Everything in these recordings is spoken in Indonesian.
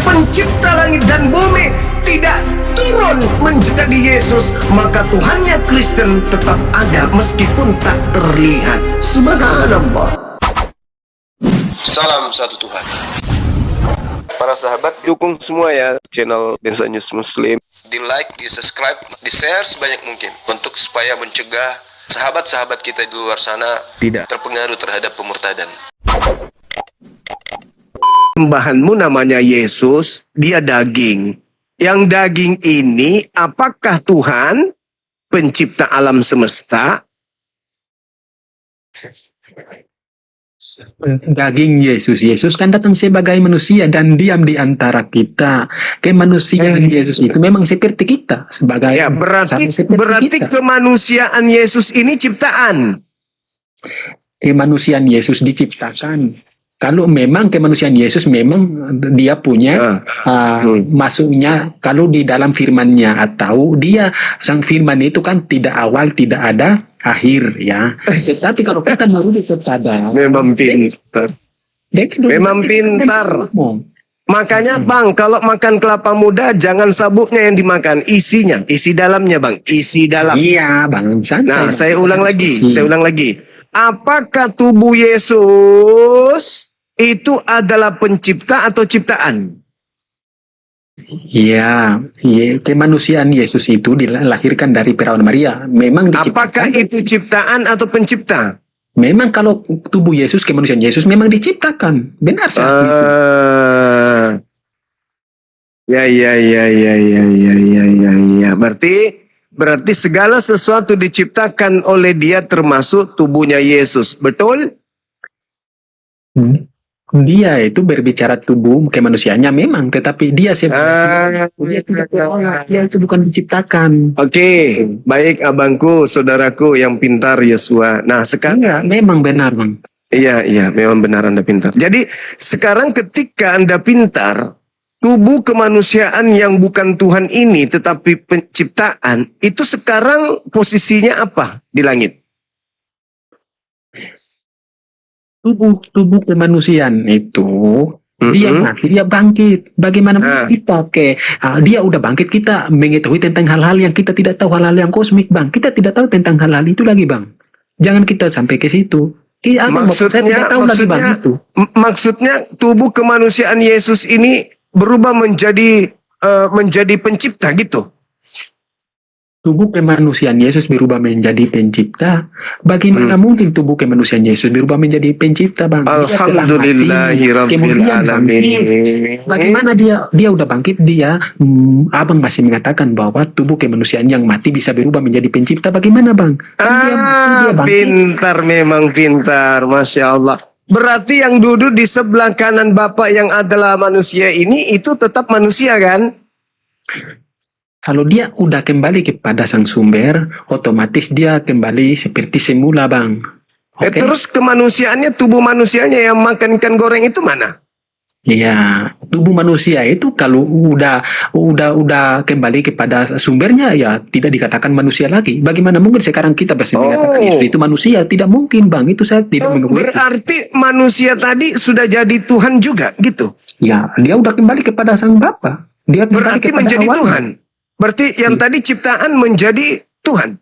pencipta langit dan bumi tidak turun menjadi Yesus, maka Tuhannya Kristen tetap ada meskipun tak terlihat. Subhanallah. Salam satu Tuhan. Para sahabat, dukung semua ya channel Densa News Muslim. Di like, di subscribe, di share sebanyak mungkin untuk supaya mencegah sahabat-sahabat kita di luar sana Tidak terpengaruh terhadap pemurtadan. Sembahanmu namanya Yesus, dia daging. Yang daging ini apakah Tuhan pencipta alam semesta? Daging Yesus. Yesus kan datang sebagai manusia dan diam di antara kita. Kemanusiaan Yesus itu memang seperti kita sebagai Ya, berarti kita. kemanusiaan Yesus ini ciptaan. Kemanusiaan Yesus diciptakan. Kalau memang kemanusiaan Yesus memang dia punya masuknya kalau di dalam firman-Nya, atau dia sang firman itu kan tidak awal tidak ada akhir ya. Tetapi kalau kita merudi kepada Memang pintar. Memang pintar. Makanya Bang, kalau makan kelapa muda jangan sabuknya yang dimakan, isinya, isi dalamnya Bang, isi dalam. Iya Bang. Nah, saya ulang lagi. Apakah tubuh Yesus itu adalah pencipta atau ciptaan? Iya, kemanusiaan Yesus itu dilahirkan dari perawan Maria. Memang Apakah itu ciptaan atau pencipta? Memang kalau tubuh Yesus, kemanusiaan Yesus memang diciptakan. Benar saat itu. Ya. Berarti segala sesuatu diciptakan oleh Dia termasuk tubuhnya Yesus. Betul? Dia itu berbicara tubuh kemanusiaannya memang, tetapi dia sebenarnya dia tidak berolah, dia itu bukan diciptakan. Oke, baik abangku, saudaraku yang pintar Yosua. Nah, sekarang Iya, memang benar Bang. Iya, memang benar Anda pintar. Jadi, sekarang ketika Anda pintar, tubuh kemanusiaan yang bukan Tuhan ini tetapi penciptaan, itu sekarang posisinya apa di langit? Tubuh kemanusiaan itu dia mati, dia bangkit. Bagaimana kita dia udah bangkit, kita mengetahui tentang hal-hal yang kita tidak tahu, hal-hal yang kosmik Bang. Kita tidak tahu tentang hal-hal itu lagi Bang. Jangan kita sampai ke situ. Maksudnya tubuh kemanusiaan Yesus ini berubah menjadi pencipta gitu. Tubuh kemanusiaan Yesus berubah menjadi pencipta. Bagaimana mungkin tubuh kemanusiaan Yesus berubah menjadi pencipta Bang? Alhamdulillahirabbil alamin. Bagaimana dia udah bangkit, Abang masih mengatakan bahwa tubuh kemanusiaan yang mati bisa berubah menjadi pencipta. Bagaimana Bang? Dia pintar, memang pintar, Masya Allah. Berarti yang duduk di sebelah kanan Bapak yang adalah manusia ini itu tetap manusia kan? Kalau dia udah kembali kepada sang sumber, otomatis dia kembali seperti semula Bang. Okay? Terus kemanusiaannya, tubuh manusianya yang makan ikan goreng itu mana? Iya, tubuh manusia itu kalau udah kembali kepada sumbernya ya tidak dikatakan manusia lagi. Bagaimana mungkin sekarang kita bisa mengatakan itu manusia? Tidak mungkin Bang, itu saya tidak mengetahui. Berarti manusia tadi sudah jadi Tuhan juga gitu? Ya, dia udah kembali kepada sang Bapa. Dia berarti menjadi awalnya Tuhan. Berarti yang tadi ciptaan menjadi Tuhan.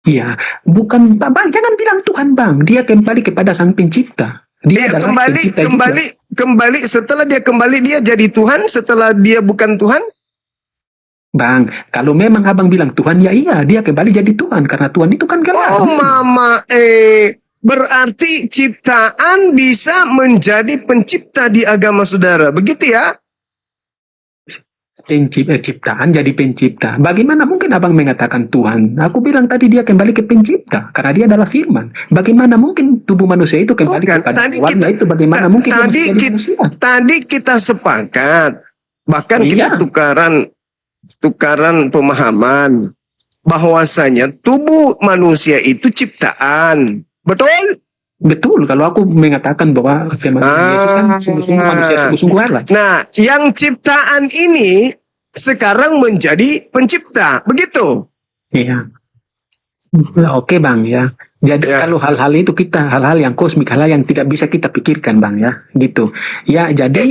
Iya, bukan Bang, jangan bilang Tuhan Bang. Dia kembali kepada sang pencipta. Dia kembali setelah dia kembali dia jadi Tuhan, setelah dia bukan Tuhan. Bang, kalau memang Abang bilang Tuhan, ya iya, dia kembali jadi Tuhan karena Tuhan itu kan gelar. Berarti ciptaan bisa menjadi pencipta di agama saudara. Begitu ya? Ciptaan jadi pencipta. Bagaimana mungkin Abang mengatakan Tuhan? Aku bilang tadi dia kembali ke pencipta karena dia adalah firman. Bagaimana mungkin tubuh manusia itu kembali kepada awalnya itu? Bagaimana mungkin tadi kita sepakat, bahkan kita tukaran pemahaman bahwasanya tubuh manusia itu ciptaan. Betul? Betul, kalau aku mengatakan bahwa Yesus kan sungguh-sungguh manusia, sungguh-sungguh Allah. Nah, yang ciptaan ini sekarang menjadi pencipta, begitu? Iya. Oke Bang ya. Jadi kalau hal-hal itu hal-hal yang kosmik, hal-hal yang tidak bisa kita pikirkan Bang ya, gitu. Ya, jadi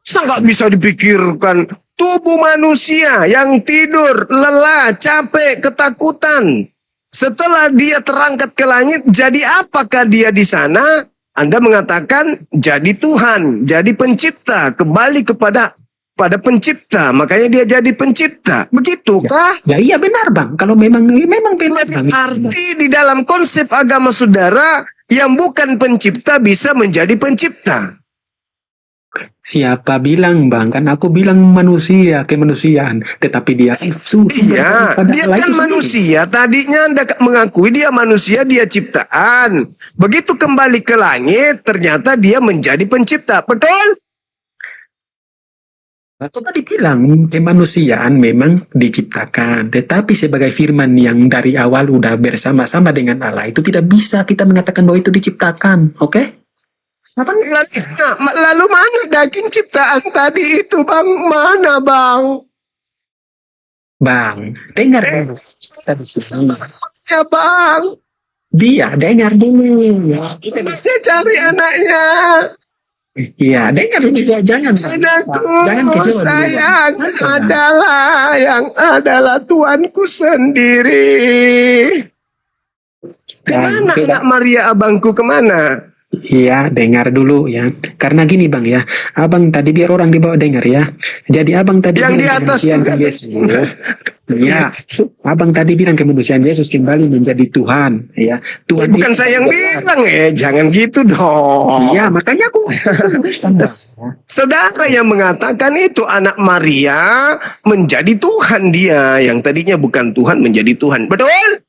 Nggak bisa dipikirkan. Tubuh manusia yang tidur, lelah, capek, ketakutan. Setelah dia terangkat ke langit, jadi apakah dia di sana? Anda mengatakan jadi Tuhan, jadi pencipta, kembali pada pencipta. Makanya dia jadi pencipta. Begitukah? Ya iya benar bang. Kalau memang benar bang. Arti di dalam konsep agama saudara, yang bukan pencipta bisa menjadi pencipta. Siapa bilang bang? Kan aku bilang manusia, kemanusiaan. Tetapi dia kan Iya, dia kan manusia. Tadinya Anda mengakui dia manusia, dia ciptaan. Begitu kembali ke langit, ternyata dia menjadi pencipta. Betul? Aku tadi bilang kemanusiaan memang diciptakan. Tetapi sebagai firman yang dari awal udah bersama-sama dengan Allah, itu tidak bisa kita mengatakan bahwa itu diciptakan. Oke? Lalu mana daging ciptaan tadi itu bang? Mana bang? Bang, dengar dulu. Kita di sini. Ya bang. Dia dengar dulu. Ya, Kita mesti cari anaknya. iya, dengar dulu. Jangan. Anakku Jangan kecewa dulu, sayang Bang. adalah Tuanku sendiri. Kemana Bang, anak Maria abangku kemana? Iya, dengar dulu ya. Karena gini bang ya, abang tadi biar orang di bawah dengar ya. Jadi abang tadi Yang bilang di atas kemanusiaan juga. Yesus. Ya, abang tadi bilang kemanusiaan Yesus kembali menjadi Tuhan. Ya, Tuhan. Bukan itu- saya yang bilang jangan gitu dong. Iya, makanya aku. Saudara yang mengatakan itu anak Maria menjadi Tuhan dia. Yang tadinya bukan Tuhan menjadi Tuhan. Betul?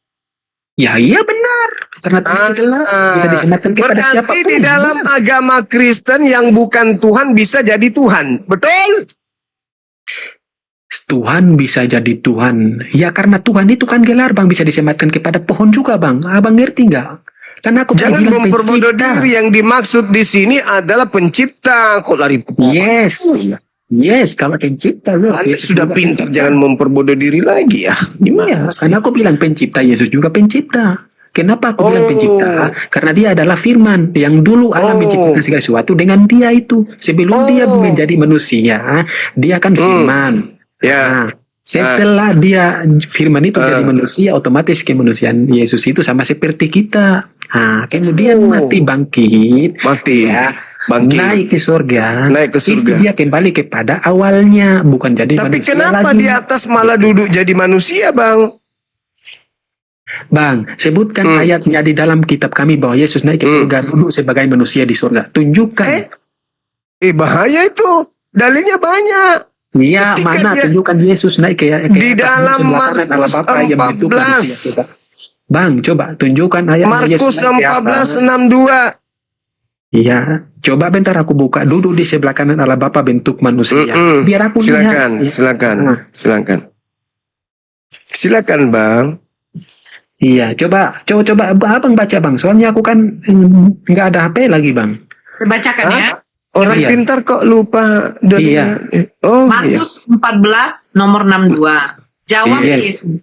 Ya iya benar. Karena Tuhan adalah bisa disematkan kepada siapapun. Berarti di dalam agama Kristen yang bukan Tuhan bisa jadi Tuhan. Betul? Tuhan bisa jadi Tuhan. Ya karena Tuhan itu kan gelar bang, bisa disematkan kepada pohon juga bang. Abang ngerti nggak? Karena aku Jangan bilang memperbodoh pencipta. diri. Yang dimaksud di sini adalah pencipta. Kok lari ke pohon? Yes, kalau pencipta loh. Anda Yesus sudah juga pintar, pencipta. jangan memperbodoh diri lagi ya. Iya, Gimana sih? karena aku bilang pencipta, Yesus juga pencipta. Kenapa aku bilang pencipta? Karena dia adalah firman yang dulu Allah menciptakan segala sesuatu dengan dia itu. Sebelum dia menjadi manusia, dia kan firman. Ya. Nah, setelah dia firman itu jadi manusia, otomatis kemanusiaan Yesus itu sama seperti kita. Nah, kemudian mati bangkit. Mati. Ya, Bangkit. naik ke surga. Naik ke surga. Itu dia kembali kepada awalnya, bukan jadi Tapi manusia kenapa lagi. di atas malah duduk jadi manusia, Bang? Bang, sebutkan ayatnya di dalam kitab kami bahwa Yesus naik ke surga, duduk sebagai manusia di surga. Tunjukkan. Bahaya itu. Dalilnya banyak. Iya, ketika mana dia- tunjukkan Yesus naik ke Di atas dalam sebelah kanan Allah Markus Bapa yang menentukan 14. usia kita. Bang, coba tunjukkan ayat Markus 14:62. Iya, coba bentar aku buka. Duduk di sebelah kanan Allah Bapa bentuk manusia. Biar aku Silakan, lihat. silakan, Nah. silakan. Silakan, Bang. Iya, coba abang baca bang. Soalnya aku kan nggak ada HP lagi bang. Bacakan ya. Orang Iya. pintar kok lupa dalilnya. Oh, iya. Markus 14 nomor 62. Jawab Yes. Yesus.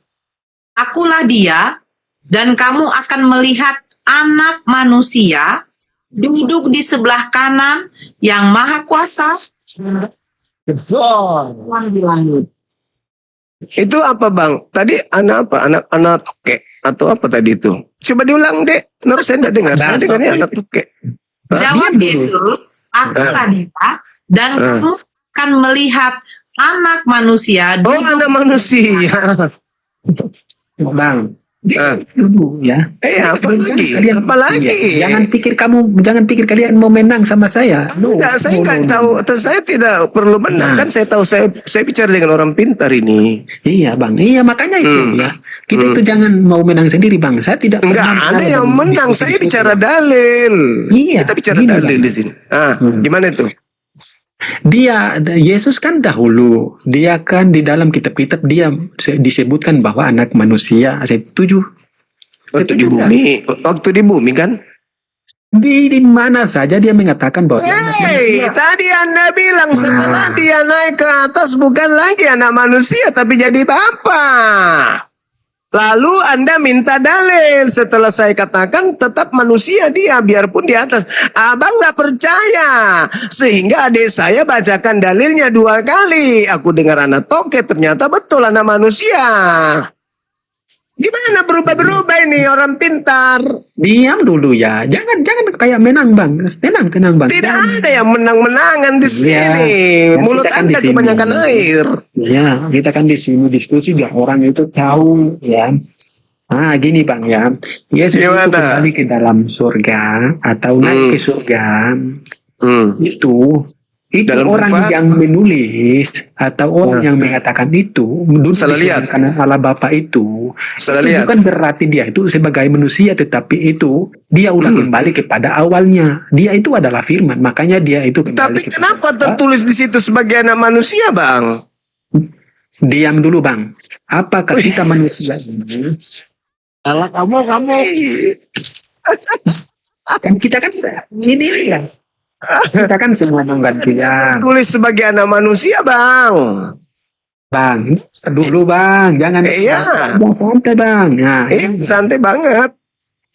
Akulah dia dan kamu akan melihat anak manusia duduk di sebelah kanan yang maha kuasa di langit. Itu apa, Bang? Tadi anak apa? Anak toke atau apa tadi itu? Coba diulang, Dek. Saya enggak dengar. Saya dengarnya anak toke. Jawab Yesus, akulah dia dan kamu akan melihat anak manusia Oh, duduk anak manusia. Bang, Ah. dulu ya. Apa lagi? Kalian- Apa lagi? Iya. Jangan pikir kalian mau menang sama saya. Enggak, saya enggak tahu. Saya tidak perlu menang. Kan saya tahu saya bicara dengan orang pintar ini. Iya bang, iya makanya itu ya. Kita itu jangan mau menang sendiri bang. Saya tidak Enggak pernah ada yang dalam menang. diskusi Saya itu. bicara dalil. Iya, Kita bicara gini, dalil Bang. di sini. Gimana itu? Yesus kan dahulu, dia kan di dalam kitab-kitab dia disebutkan bahwa anak manusia. Saya setuju. Waktu di Setuju nggak? bumi. Waktu di bumi kan? Di mana saja dia mengatakan bahwa dia anak manusia. Tadi Anda bilang setelah dia naik ke atas bukan lagi anak manusia tapi jadi bapa. Lalu Anda minta dalil. Setelah saya katakan tetap manusia dia, biarpun di atas. Abang nggak percaya. Sehingga adik saya bacakan dalilnya 2 kali. Aku dengar anak toke, ternyata betul anak manusia. Gimana berubah-berubah ini orang pintar? Diam dulu ya. Jangan kayak menang bang. Tenang bang. Tidak ada yang menang-menangan di sini. Ya, Mulut kita kan Anda di sini. kebanyakan air. Ya, kita kan di sini diskusi biar orang itu tahu ya. Ah, gini bang ya. Yesus itu Gimana? kembali ke dalam surga atau naik ke surga. Itu Dalam orang tempat? yang menulis atau orang yang mengatakan itu menurut Salah lihat. karena Allah Bapa itu Salah itu lihat. bukan berarti dia itu sebagai manusia, tetapi itu dia udah kembali kepada awalnya. Dia itu adalah firman, makanya dia itu kembali Tapi kepada kenapa Bapa. tertulis di situ sebagai anak manusia, Bang? Diam dulu bang. Apakah kita manusia ini? Kalau kamu kan kita kan ini ya. Kita kan semua menggantian. Tulis sebagai anak manusia, Bang. Bang, dulu bang, jangan Iya. santai bang. Nah, Santai banget.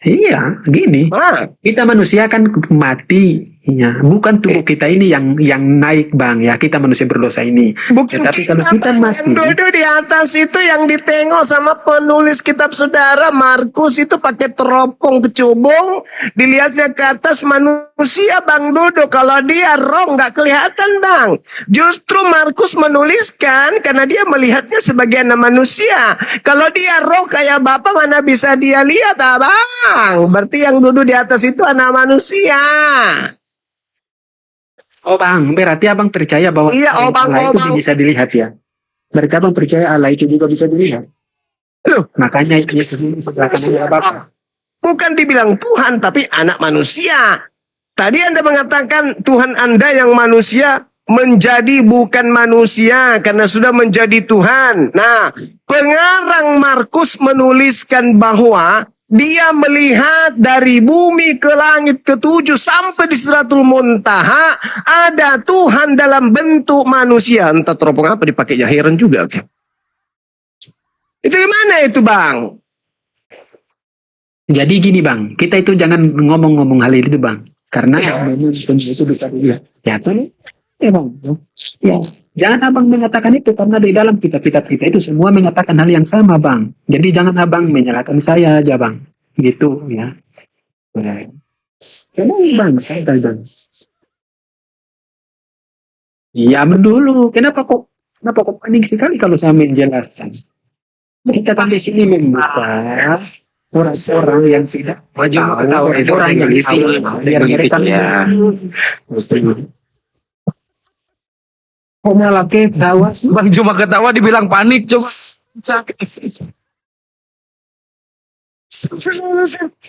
iya, gini. Kita manusia kan mati, ya. Bukan tubuh kita ini yang naik bang, ya. Kita manusia berdosa ini. Bukan Tetapi kalau kita mati, yang duduk di atas itu yang ditengok sama penulis kitab saudara Markus itu pakai teropong kecubung, dilihatnya ke atas manusia bang duduk. Kalau dia roh nggak kelihatan bang. Justru Markus menuliskan karena dia melihatnya sebagai anak manusia. Kalau dia roh kayak Bapak mana bisa dia lihat abang? Berarti yang duduk di atas itu anak manusia. oh bang, berarti abang percaya bahwa Iya, oh, bang, Allah oh, itu bang. bisa dilihat ya? Berarti abang percaya Allah itu juga bisa dilihat? Loh. Makanya Yesus ini sebelah kanan Bapa. Bukan dibilang Tuhan, tapi anak manusia. Tadi Anda mengatakan Tuhan Anda yang manusia menjadi bukan manusia karena sudah menjadi Tuhan. Nah, pengarang Markus menuliskan bahwa dia melihat dari bumi ke langit ketujuh sampai di Sidratul Muntaha ada Tuhan dalam bentuk manusia. Entah teropong apa dipakainya, heran juga. Itu gimana itu bang? Jadi gini bang, kita itu jangan ngomong-ngomong hal itu bang, karena memang itu bisa dilihat. Ya kan? Ya bang. Ya, jangan abang mengatakan itu karena di dalam kitab-kitab kita itu semua mengatakan hal yang sama bang. Jadi jangan abang menyalahkan saya aja bang, gitu ya. Kenapa bang? Santai bang. Ya dulu, kenapa kok panik sekali kalau saya menjelaskan? Kita kan di sini membuka orang-orang yang tidak tahu, orang yang di sini biar mereka kok malah ketawa sih? Bang cuma ketawa dibilang panik coba.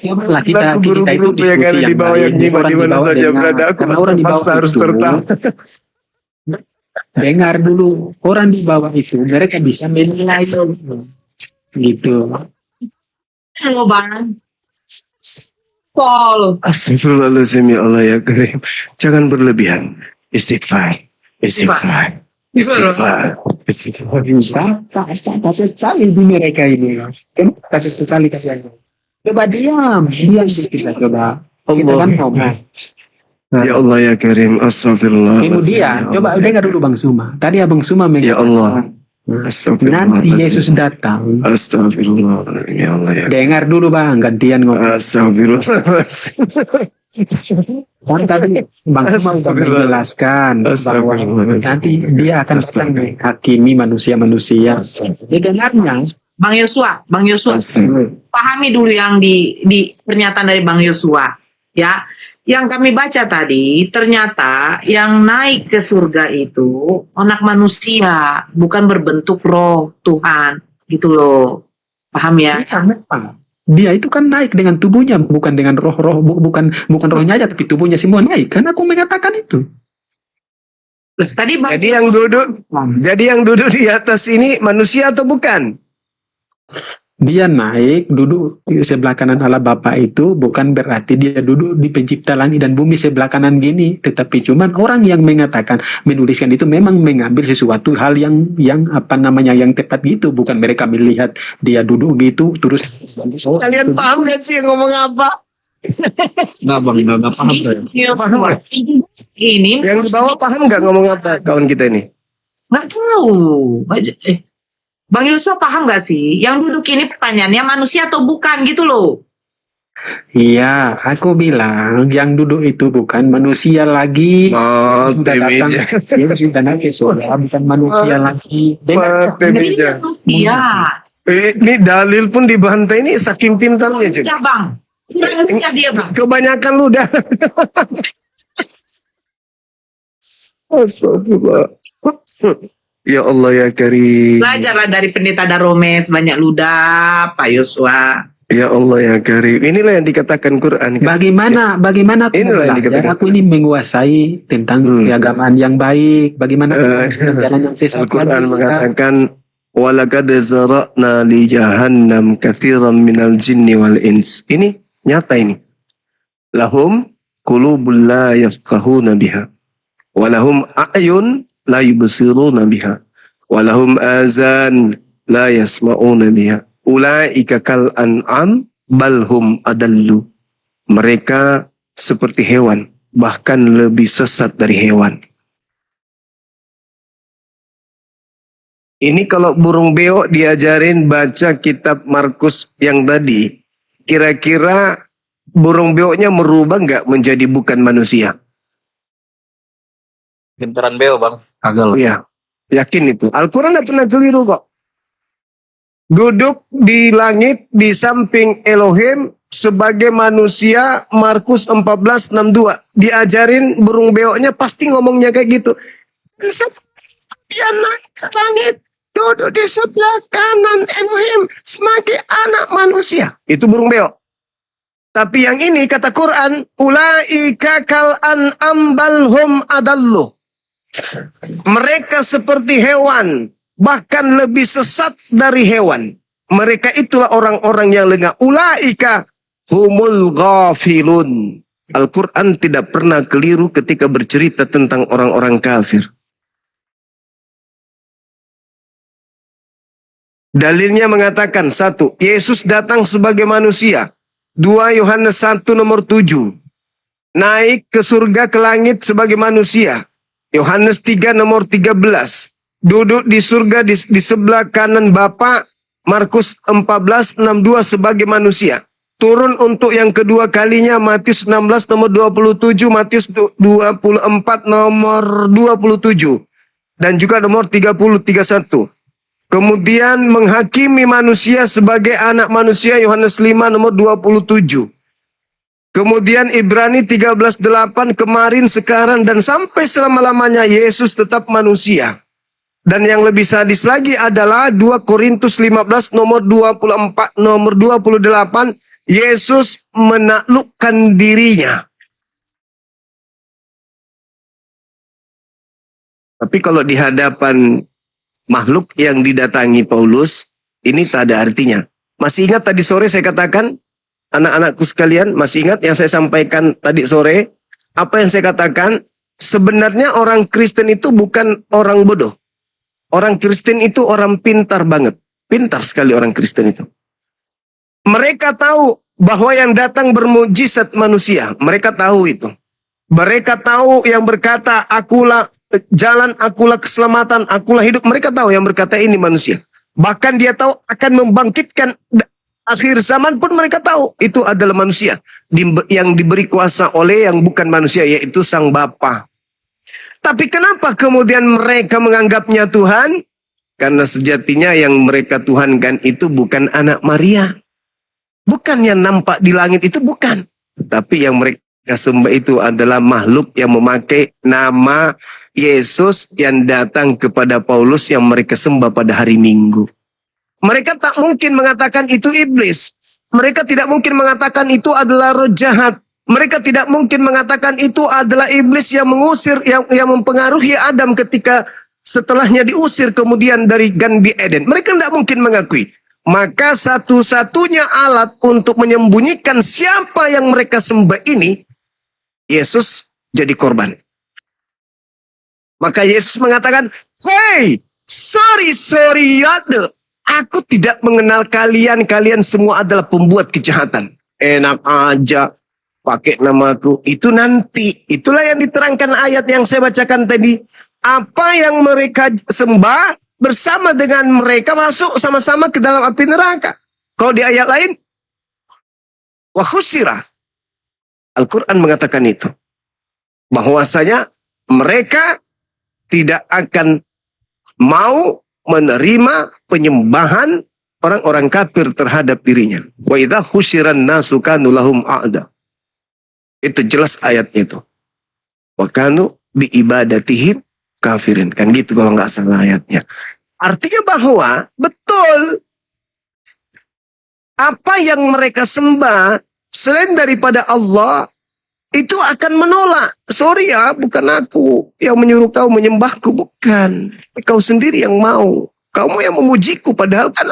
Ya malah kita itu diskusi yang ada di bawah yang baik. nyimak di mana saja berada. Aku Karena orang di bawah terpaksa harus itu, tertawa. dengar dulu, orang di bawah itu mereka bisa menilai gitu. Halo bang. Paul. Astagfirullahaladzim ya Allah ya Karim. Jangan berlebihan. Istighfar. Istighfar. Istighfar. Istighfar. Kasih sekali di mereka ini. Kenapa kasih sekali kalian? Coba diam kita coba. Kita kan ngomong. Ya Allah ya Karim. Astagfirullah. Kemudian coba dengar dulu Bang Suma. Tadi Abang Suma Ya Allah. nanti Yesus datang. Astagfirullah. Ya Allah ya. Dengar dulu Bang, gantian ngomong. Astagfirullah. Kan tadi Bang Suma sudah menjelaskan bahwa nanti dia akan datang menghakimi manusia-manusia. Ya dengarnya. Bang Yosua, pahami dulu yang di pernyataan dari Bang Yosua, ya. Yang kami baca tadi, ternyata yang naik ke surga itu anak manusia, bukan berbentuk roh Tuhan, gitu loh. Paham ya? Dia itu kan naik dengan tubuhnya, bukan dengan roh-roh, bukan rohnya aja, tapi tubuhnya semua naik. Kan aku mengatakan itu. Tadi Bang Jadi yang duduk di atas ini manusia atau bukan? Dia naik, duduk di sebelah kanan Allah Bapa itu bukan berarti dia duduk di pencipta langit dan bumi sebelah kanan gini. Tetapi cuman orang yang mengatakan, menuliskan itu memang mengambil sesuatu hal yang yang tepat gitu. Bukan mereka melihat dia duduk gitu, terus. Kalian paham gak sih yang ngomong apa? Nggak bang, nggak paham saya. Ini Yang di bawah paham gak ngomong apa kawan kita ini? nggak tahu. Bang Yusuf paham gak sih? Yang duduk ini pertanyaannya manusia atau bukan gitu loh. Iya, aku bilang yang duduk itu bukan manusia lagi. Oh, Sudah datang, dia sudah naik ke surga, bukan manusia lagi. Dengar, Ini kan manusia. Ini dalil pun dibantai ini saking pintarnya juga. Ya bang. Kurang ajar dia bang. Kebanyakan lu dah. Astagfirullah. Ya Allah ya Karim. Belajarlah dari pendeta Daromes, banyak ludah, Pak Yosua. Ya Allah ya Karim. Inilah yang dikatakan Quran. Bagaimana aku Inilah yang belajar? dikatakan. Aku ini menguasai tentang keagamaan yang baik. Bagaimana jalan yang sesat Al-Quran lagi? mengatakan walaqad zara'na li jahannam katsiran minal jinni wal ins. Ini nyata ini. Lahum qulubun la yafqahuna biha wa lahum a'yun la yubsiruna biha wa lahum azan la yasma'una biha ulaika kal an'am bal hum adallu. Mereka seperti hewan, bahkan lebih sesat dari hewan. Ini kalau burung beo diajarin baca kitab Markus yang tadi, kira-kira burung beoknya merubah nggak menjadi bukan manusia? Pintaran beo bang. Agak lah. Iya, yakin itu. Al-Quran tidak pernah keliru kok. Duduk di langit di samping Elohim sebagai manusia, Markus 14:62. Diajarin burung beoknya pasti ngomongnya kayak gitu. Dia naik ke langit, duduk di sebelah kanan Elohim sebagai anak manusia. Itu burung beok. Tapi yang ini kata Quran, ulaika kal an'am bal hum adallu. Mereka seperti hewan, bahkan lebih sesat dari hewan. Mereka itulah orang-orang yang lengah. Ulaika humul ghafilun. Al-Quran tidak pernah keliru ketika bercerita tentang orang-orang kafir. Dalilnya mengatakan, 1. Yesus datang sebagai manusia. 2 Yohanes 1 nomor 7. Naik ke surga ke langit sebagai manusia. Yohanes 3 nomor 13. Duduk di surga di sebelah kanan Bapa. Markus 14:62 sebagai manusia. Turun untuk yang kedua kalinya Matius 16 nomor 27, Matius 24 nomor 27. Dan juga nomor 30-31. Kemudian menghakimi manusia sebagai anak manusia Yohanes 5 nomor 27. Kemudian Ibrani 13:8 kemarin, sekarang, dan sampai selama-lamanya Yesus tetap manusia. Dan yang lebih sadis lagi adalah 2 Korintus 15 nomor 24 nomor 28, Yesus menaklukkan dirinya. Tapi kalau di hadapan makhluk yang didatangi Paulus, ini tak ada artinya. Masih ingat tadi sore saya katakan, anak-anakku sekalian, masih ingat yang saya sampaikan tadi sore? Apa yang saya katakan? Sebenarnya orang Kristen itu bukan orang bodoh. Orang Kristen itu orang pintar banget. Pintar sekali orang Kristen itu. Mereka tahu bahwa yang datang bermujizat manusia. Mereka tahu itu. Mereka tahu yang berkata, akulah jalan, akulah keselamatan, akulah hidup. Mereka tahu yang berkata ini manusia. Bahkan dia tahu akan membangkitkan akhir zaman pun mereka tahu. Itu adalah manusia. Yang diberi kuasa oleh yang bukan manusia, yaitu Sang Bapa. Tapi kenapa kemudian mereka menganggapnya Tuhan? Karena sejatinya yang mereka tuhankan itu bukan anak Maria. Bukan yang nampak di langit itu, bukan. Tapi yang mereka sembah itu adalah makhluk yang memakai nama Yesus yang datang kepada Paulus yang mereka sembah pada hari Minggu. Mereka tak mungkin mengatakan itu iblis. Mereka tidak mungkin mengatakan itu adalah roh jahat. Mereka tidak mungkin mengatakan itu adalah iblis yang mengusir, yang mempengaruhi Adam ketika setelahnya diusir kemudian dari Gan Eden. Mereka tidak mungkin mengakui. maka satu-satunya alat untuk menyembunyikan siapa yang mereka sembah ini, Yesus jadi korban. Maka Yesus mengatakan, "Hey, sorry, aku tidak mengenal kalian. Kalian semua adalah pembuat kejahatan." Enak aja pakai namaku. Itu nanti. Itulah yang diterangkan ayat yang saya bacakan tadi. Apa yang mereka sembah bersama dengan mereka masuk sama-sama ke dalam api neraka. Kalau di ayat lain, wa khusira. Al-Quran mengatakan itu. Bahwasanya mereka tidak akan mau menerima penyembahan orang-orang kafir terhadap dirinya. Wa idza husyiran nasu kanu lahum a'da. Itu jelas ayat itu. Wa kanu bi ibadatihim kafirin. Kan gitu kalau nggak salah ayatnya. Artinya bahwa betul apa yang mereka sembah selain daripada Allah itu akan menolak. Sorry ya, bukan aku yang menyuruh kau menyembahku, bukan. Kau sendiri yang mau. Kamu yang memujiku, padahal kan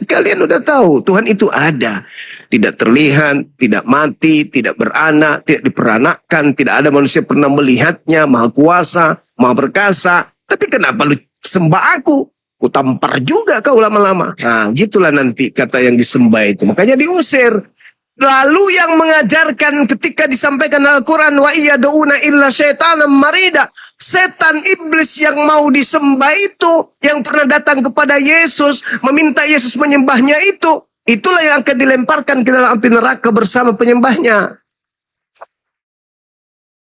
kalian udah tahu Tuhan itu ada. Tidak terlihat, tidak mati, tidak beranak, tidak diperanakkan, tidak ada manusia pernah melihatnya, maha kuasa, maha perkasa. Tapi kenapa lu sembah aku? Ku tampar juga kau lama-lama. Nah, gitulah nanti kata yang disembah itu. Makanya diusir. Lalu yang mengajarkan ketika disampaikan Al-Quran, wa iyaduna illa syaitanan marida. Setan iblis yang mau disembah itu, yang pernah datang kepada Yesus, meminta Yesus menyembahnya itu, itulah yang akan dilemparkan ke dalam api neraka bersama penyembahnya.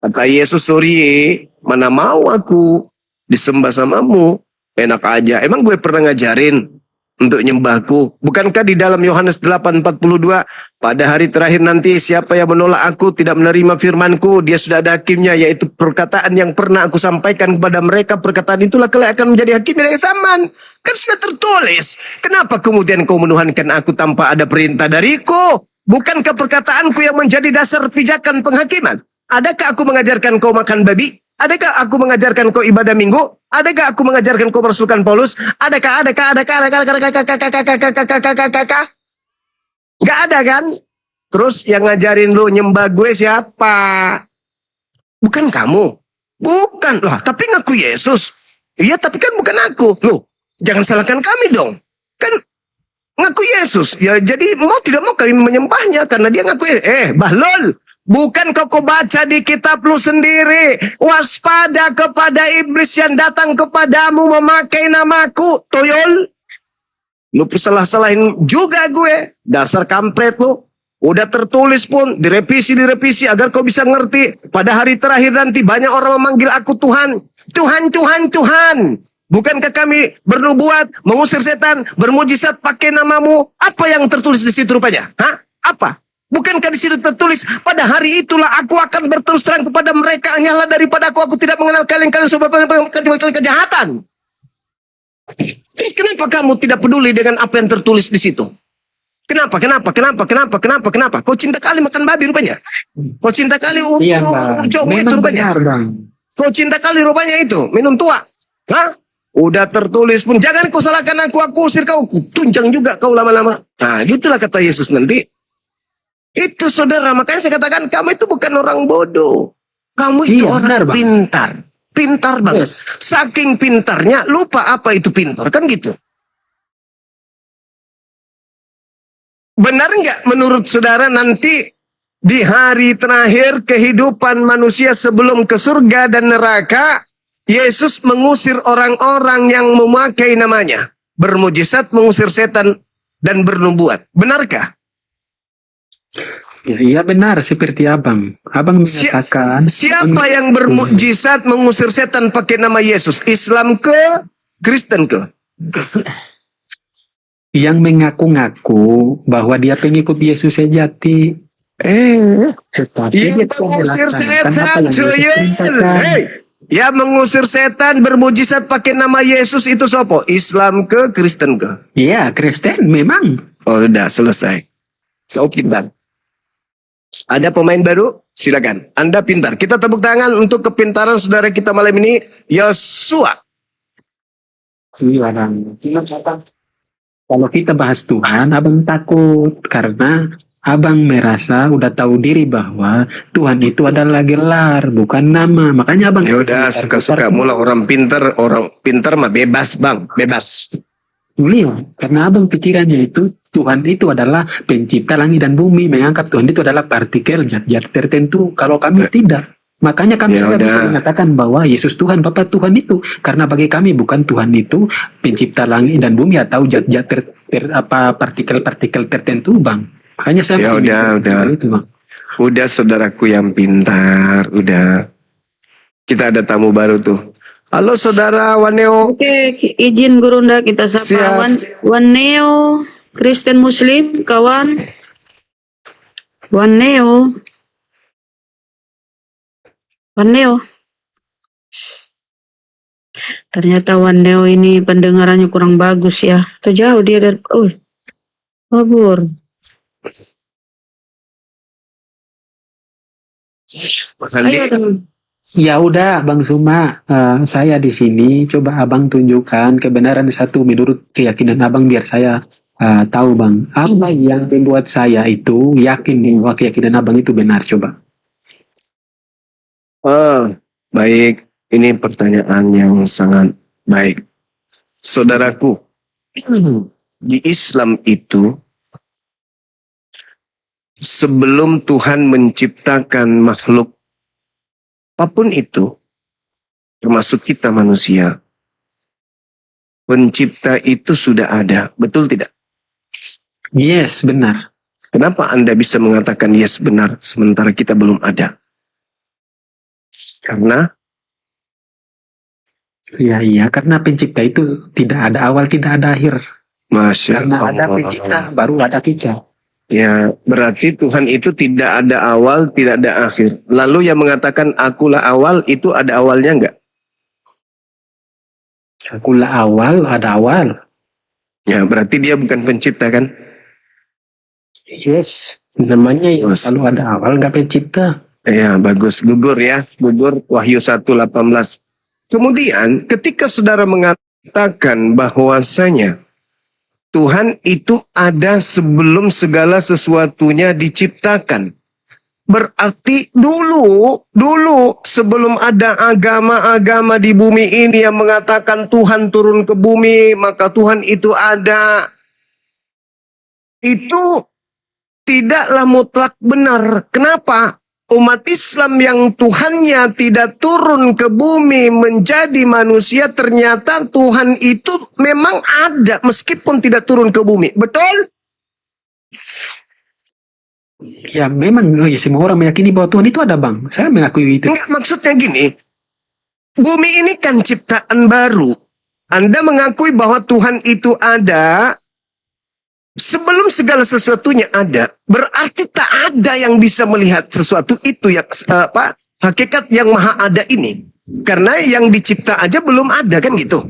Kata Yesus, sorry, mana mau aku disembah samamu. Enak aja. Emang gue pernah ngajarin untuk nyembahku? Bukankah di dalam Yohanes 8:42, pada hari terakhir nanti siapa yang menolak aku tidak menerima firmanku, dia sudah ada hakimnya, yaitu perkataan yang pernah aku sampaikan kepada mereka, perkataan itulah kelak akan menjadi hakim yang zaman. Kan sudah tertulis. Kenapa kemudian kau menuhankan aku tanpa ada perintah dariku? Bukankah perkataanku yang menjadi dasar pijakan penghakiman? Adakah aku mengajarkan kau makan babi? Adakah aku mengajarkan kau ibadah minggu? Adakah aku mengajarkan kau merasukan Paulus? Adakah? Gak ada kan? Terus yang ngajarin lu nyembah gue siapa? Bukan kamu. Bukan lah, tapi ngaku Yesus. Iya, tapi kan bukan aku. Loh, jangan salahkan kami dong. Kan ngaku Yesus. Ya jadi mau tidak mau kami menyembahnya karena dia ngaku bahlul. Bukan kau baca di kitab lu sendiri. Waspada kepada iblis yang datang kepadamu memakai namaku. Toyol. Lu salah-salahin juga gue. Dasar kampret lu. Udah tertulis pun. Direvisi agar kau bisa ngerti. Pada hari terakhir nanti banyak orang memanggil aku Tuhan. Tuhan. Bukankah kami bernubuat, mengusir setan, bermujizat pakai namamu? Apa yang tertulis di situ rupanya? Hah? Apa? Bukankah di situ tertulis, pada hari itulah aku akan berterus terang kepada mereka, hanyalah daripada aku tidak mengenal kalian sebab kejahatan. Terus kenapa kamu tidak peduli dengan apa yang tertulis di situ? Kenapa? Kau cinta kali makan babi rupanya. Kau cinta kali cowok itu rupanya. Kau cinta kali rupanya itu, minum tua. Hah? Udah tertulis pun, jangan kau salahkan aku usir kau, tunjang juga kau lama-lama. Nah, gitulah kata Yesus nanti. Itu saudara, makanya saya katakan kamu itu bukan orang bodoh. Kamu itu orang pintar. Pintar banget. Yes. Saking pintarnya lupa apa itu pintar. Kan gitu. Benar nggak menurut saudara nanti di hari terakhir kehidupan manusia sebelum ke surga dan neraka, Yesus mengusir orang-orang yang memakai namanya. Bermujizat, mengusir setan, dan bernubuat. Benarkah? Ya, iya benar seperti abang. Abang mengatakan siapa yang bermukjizat mengusir setan pakai nama Yesus? Islam ke? Kristen ke? Yang mengaku-ngaku bahwa dia pengikut Yesus sejati. Yang mengusir setan, ya mengusir setan bermukjizat pakai nama Yesus itu sopo? Islam ke? Kristen ke? Iya, Kristen memang. Oh, udah selesai. Kau pintar. Ada pemain baru? Silakan. Anda pintar. Kita tepuk tangan untuk kepintaran saudara kita malam ini, Yosua. Kalau kita bahas Tuhan, abang takut karena abang merasa udah tahu diri bahwa Tuhan itu adalah gelar, bukan nama. Makanya abang Ya udah, suka-suka mula orang pinter mah bebas bang, bebas. beliau, karena abang pikirannya itu Tuhan itu adalah pencipta langit dan bumi, menganggap Tuhan itu adalah partikel zat-zat tertentu. Kalau kami tidak, makanya kami Ya sudah bisa udah. mengatakan bahwa Yesus Tuhan, Bapa Tuhan itu, karena bagi kami bukan Tuhan itu pencipta langit dan bumi atau zat-zat partikel-partikel tertentu, bang. Makanya saya Ya masih udah, mikir udah. soal itu, bang. Udah saudaraku yang pintar, udah. Kita ada tamu baru tuh. Halo saudara Waneo. Oke, izin Gurunda kita Siap. sapa Wan Neo, Kristen Muslim, kawan. Wan Neo. Wan Neo. Ternyata Wan Neo ini pendengarannya kurang bagus ya. Atau jauh dia dari... Oh, kabur. Andi. Ayo teman. Ya udah, Bang Suma, saya di sini coba abang tunjukkan kebenaran satu menurut keyakinan abang biar saya tahu, bang. Apa yang membuat saya itu yakin bahwa keyakinan abang itu benar, coba. Baik, ini pertanyaan yang sangat baik. Saudaraku, di Islam itu sebelum Tuhan menciptakan makhluk apapun itu, termasuk kita manusia, pencipta itu sudah ada, betul tidak? Yes, benar. Kenapa Anda bisa mengatakan yes benar sementara kita belum ada? Karena Iya, karena pencipta itu tidak ada awal, tidak ada akhir. Masya Karena ada Allah. pencipta, baru ada kita. Ya, berarti Tuhan itu tidak ada awal, tidak ada akhir. Lalu yang mengatakan akulah awal, itu ada awalnya enggak? Akulah awal, ada awal. Ya, berarti dia bukan pencipta kan? Yes, namanya ya, Yes. kalau ada awal nggak pencipta. Ya, bagus. Gugur ya. Gugur Wahyu 1:18. Kemudian ketika saudara mengatakan bahwasanya Tuhan itu ada sebelum segala sesuatunya diciptakan. Berarti dulu sebelum ada agama-agama di bumi ini yang mengatakan Tuhan turun ke bumi, maka Tuhan itu ada. Itu tidaklah mutlak benar. Kenapa? Umat Islam yang Tuhannya tidak turun ke bumi menjadi manusia, ternyata Tuhan itu memang ada meskipun tidak turun ke bumi. Betul? Ya memang semua orang meyakini bahwa Tuhan itu ada, bang. Saya mengakui itu. Enggak, maksudnya gini. Bumi ini kan ciptaan baru. Anda mengakui bahwa Tuhan itu ada sebelum segala sesuatunya ada. Berarti tak ada yang bisa melihat sesuatu itu yang hakikat yang maha ada ini. Karena yang dicipta aja belum ada kan gitu.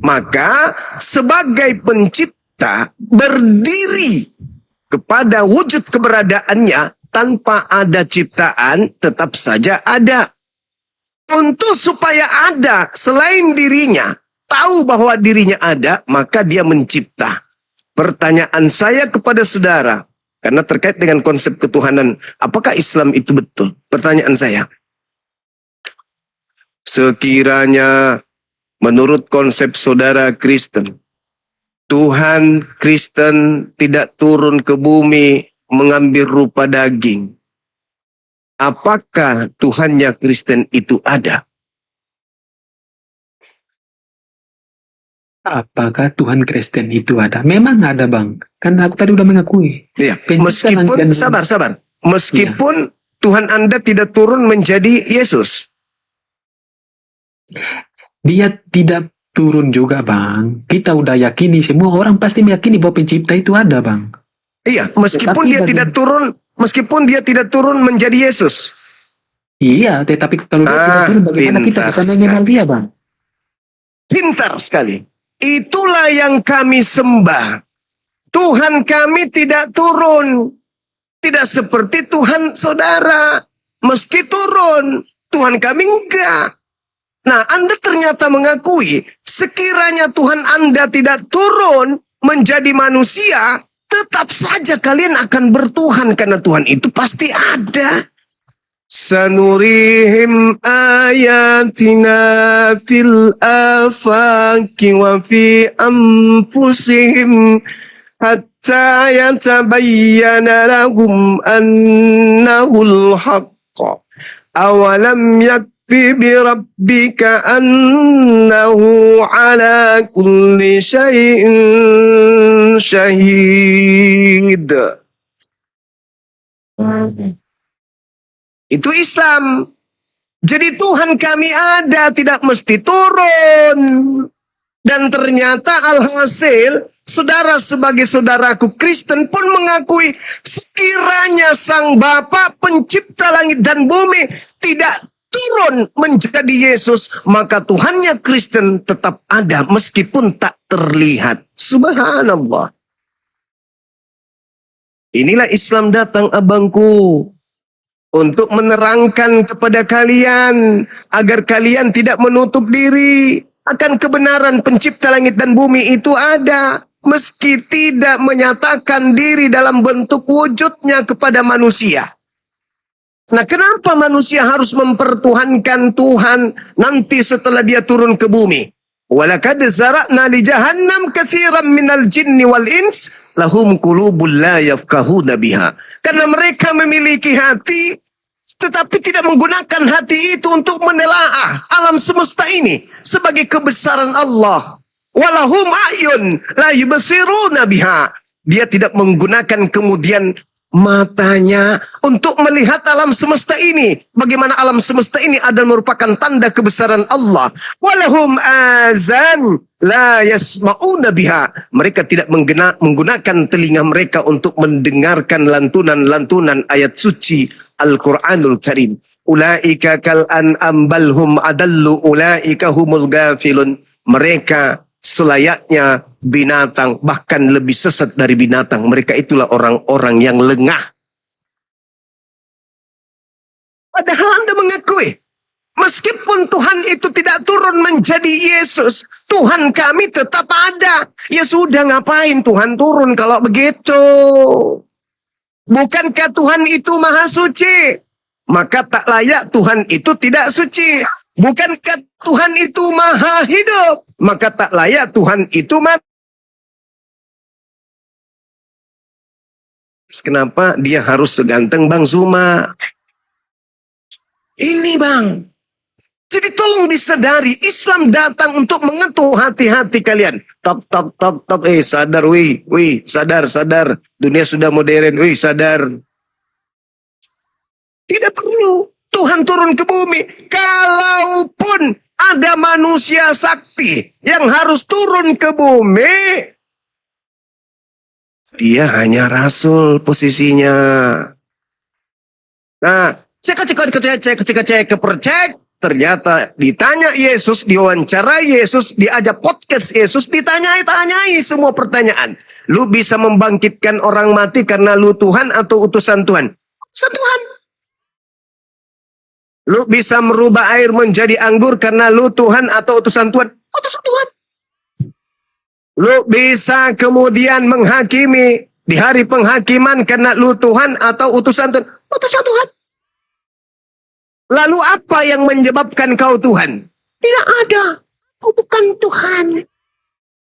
Maka sebagai pencipta berdiri kepada wujud keberadaannya tanpa ada ciptaan tetap saja ada. Untuk supaya ada selain dirinya, tahu bahwa dirinya ada, maka dia mencipta. Pertanyaan saya kepada saudara, karena terkait dengan konsep ketuhanan, apakah Islam itu betul? Pertanyaan saya. Sekiranya menurut konsep saudara Kristen, Tuhan Kristen tidak turun ke bumi mengambil rupa daging. Apakah Tuhannya Kristen itu ada? Apakah Tuhan Kristen itu ada? Memang ada, bang. Kan aku tadi udah mengakui. Ya, Pencipta langit meskipun dan- sabar. Meskipun Tuhan Anda tidak turun menjadi Yesus. Dia tidak turun juga, bang. Kita udah yakini, semua orang pasti meyakini bahwa pencipta itu ada, bang. Iya, meskipun Tetapi dia bagi- tidak turun menjadi Yesus. Iya, tetapi kalau dia tidak turun, bagaimana kita pintar bisa mengenal dia, bang? Pintar sekali. Itulah yang kami sembah. Tuhan kami tidak turun. Tidak seperti Tuhan saudara. Meski turun, Tuhan kami enggak. Nah, Anda ternyata mengakui sekiranya Tuhan Anda tidak turun menjadi manusia, tetap saja kalian akan bertuhan karena Tuhan itu pasti ada. Sanurihim ayatina fil afaqi wa fi anfusihim hatta yatabayyana lahum annahul haqq. Awalam yakfi bi rabbika annahu ala kulli syai'in syahid. Itu Islam. Jadi Tuhan kami ada, tidak mesti turun. Dan ternyata alhasil, saudara sebagai saudaraku Kristen pun mengakui, sekiranya Sang Bapa pencipta langit dan bumi tidak turun menjadi Yesus, maka Tuhannya Kristen tetap ada meskipun tak terlihat. Subhanallah. Inilah Islam datang, abangku, untuk menerangkan kepada kalian agar kalian tidak menutup diri akan kebenaran pencipta langit dan bumi itu ada, meski tidak menyatakan diri dalam bentuk wujudnya kepada manusia. Nah, kenapa manusia harus mempertuhankan Tuhan nanti setelah dia turun ke bumi? Walakad zara'na li jahannam katsiran minal jinni wal ins lahum qulubun la yafqahuna biha. Karena mereka memiliki hati tetapi tidak menggunakan hati itu untuk menelaah alam semesta ini sebagai kebesaran Allah. Walahum a'yun la yubsiruna biha. Dia tidak menggunakan kemudian matanya untuk melihat alam semesta ini. Bagaimana alam semesta ini adalah merupakan tanda kebesaran Allah. Walahum azan la yasma'una biha. Mereka tidak menggunakan telinga mereka untuk mendengarkan lantunan-lantunan ayat suci Al-Quranul Karim. Ulaika kal an'am balhum adallu ulaika humul gafilun. Mereka selayaknya binatang, bahkan lebih sesat dari binatang. Mereka itulah orang-orang yang lengah. Padahal Anda mengakui, meskipun Tuhan itu tidak turun menjadi Yesus, Tuhan kami tetap ada. Ya sudah, ngapain Tuhan turun kalau begitu? Bukankah Tuhan itu maha suci? Maka tak layak Tuhan itu tidak suci. Bukankah Tuhan itu maha hidup? Maka tak layak Tuhan itu mati. Kenapa dia harus seganteng Bang Zuma? Ini Bang. Jadi tolong disadari, Islam datang untuk mengetuk hati-hati kalian. Tok, tok, tok, tok. Sadar, wih, sadar, sadar. Dunia sudah modern, wih, sadar. Tidak perlu Tuhan turun ke bumi. Kalaupun ada manusia sakti yang harus turun ke bumi, dia hanya rasul posisinya. Nah, cek, ternyata ditanya Yesus, diwawancarai Yesus, diajak podcast Yesus, ditanyai semua pertanyaan. Lu bisa membangkitkan orang mati karena lu Tuhan atau utusan Tuhan? Utusan Tuhan. Lu bisa merubah air menjadi anggur karena lu Tuhan atau utusan Tuhan? Utusan Tuhan. Lu bisa kemudian menghakimi di hari penghakiman karena lu Tuhan atau utusan Tuhan? Utusan Tuhan. Lalu apa yang menyebabkan kau Tuhan? Tidak ada. Aku bukan Tuhan.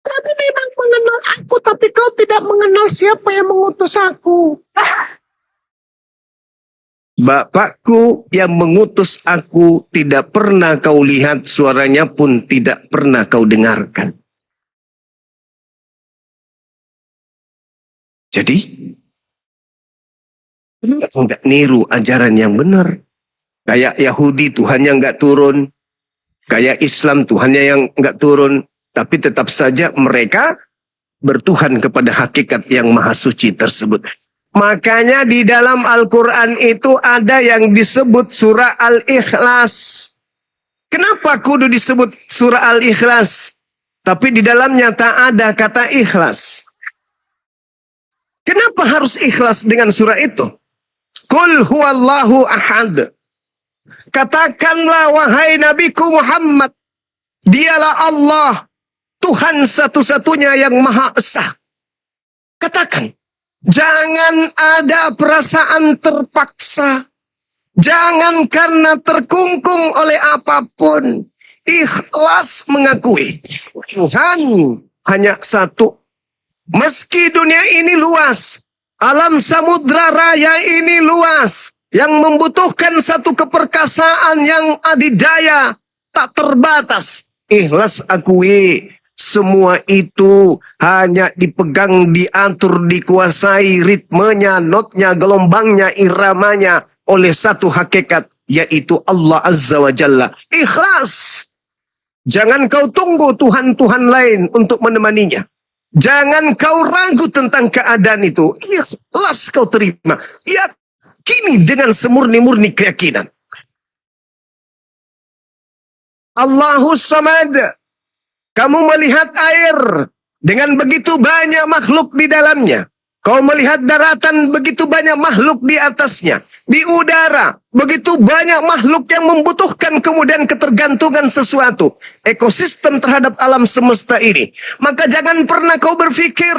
Kami memang mengenal aku, tapi kau tidak mengenal siapa yang mengutus aku. Bapakku yang mengutus aku tidak pernah kau lihat, suaranya pun tidak pernah kau dengarkan. Jadi, enggak niru ajaran yang benar. Kayak Yahudi Tuhannya enggak turun. Kayak Islam Tuhannya yang enggak turun. Tapi tetap saja mereka bertuhan kepada hakikat yang maha suci tersebut. Makanya di dalam Al-Quran itu ada yang disebut surah Al-Ikhlas. Kenapa kudu disebut surah Al-Ikhlas? Tapi di dalamnya tak ada kata ikhlas. Kenapa harus ikhlas dengan surah itu? Qul huwallahu ahad. Katakanlah wahai Nabiku Muhammad, dialah Allah, Tuhan satu-satunya yang Maha Esa. katakan, jangan ada perasaan terpaksa. Jangan karena terkungkung oleh apapun. Ikhlas mengakui Tuhan hanya satu. Meski dunia ini luas, alam samudra raya ini luas, yang membutuhkan satu keperkasaan yang adidaya, tak terbatas. Ikhlas akui, semua itu hanya dipegang, diatur, dikuasai ritmenya, notnya, gelombangnya, iramanya oleh satu hakikat, yaitu Allah Azza wa Jalla. Ikhlas. Jangan kau tunggu Tuhan-Tuhan lain untuk menemaninya. Jangan kau ragu tentang keadaan itu. Ikhlas kau terima. Yakini dengan semurni-murni keyakinan. Allahus Samad. Kamu melihat air dengan begitu banyak makhluk di dalamnya. Kau melihat daratan, begitu banyak makhluk di atasnya. Di udara, begitu banyak makhluk yang membutuhkan kemudian ketergantungan sesuatu. Ekosistem terhadap alam semesta ini. Maka jangan pernah kau berpikir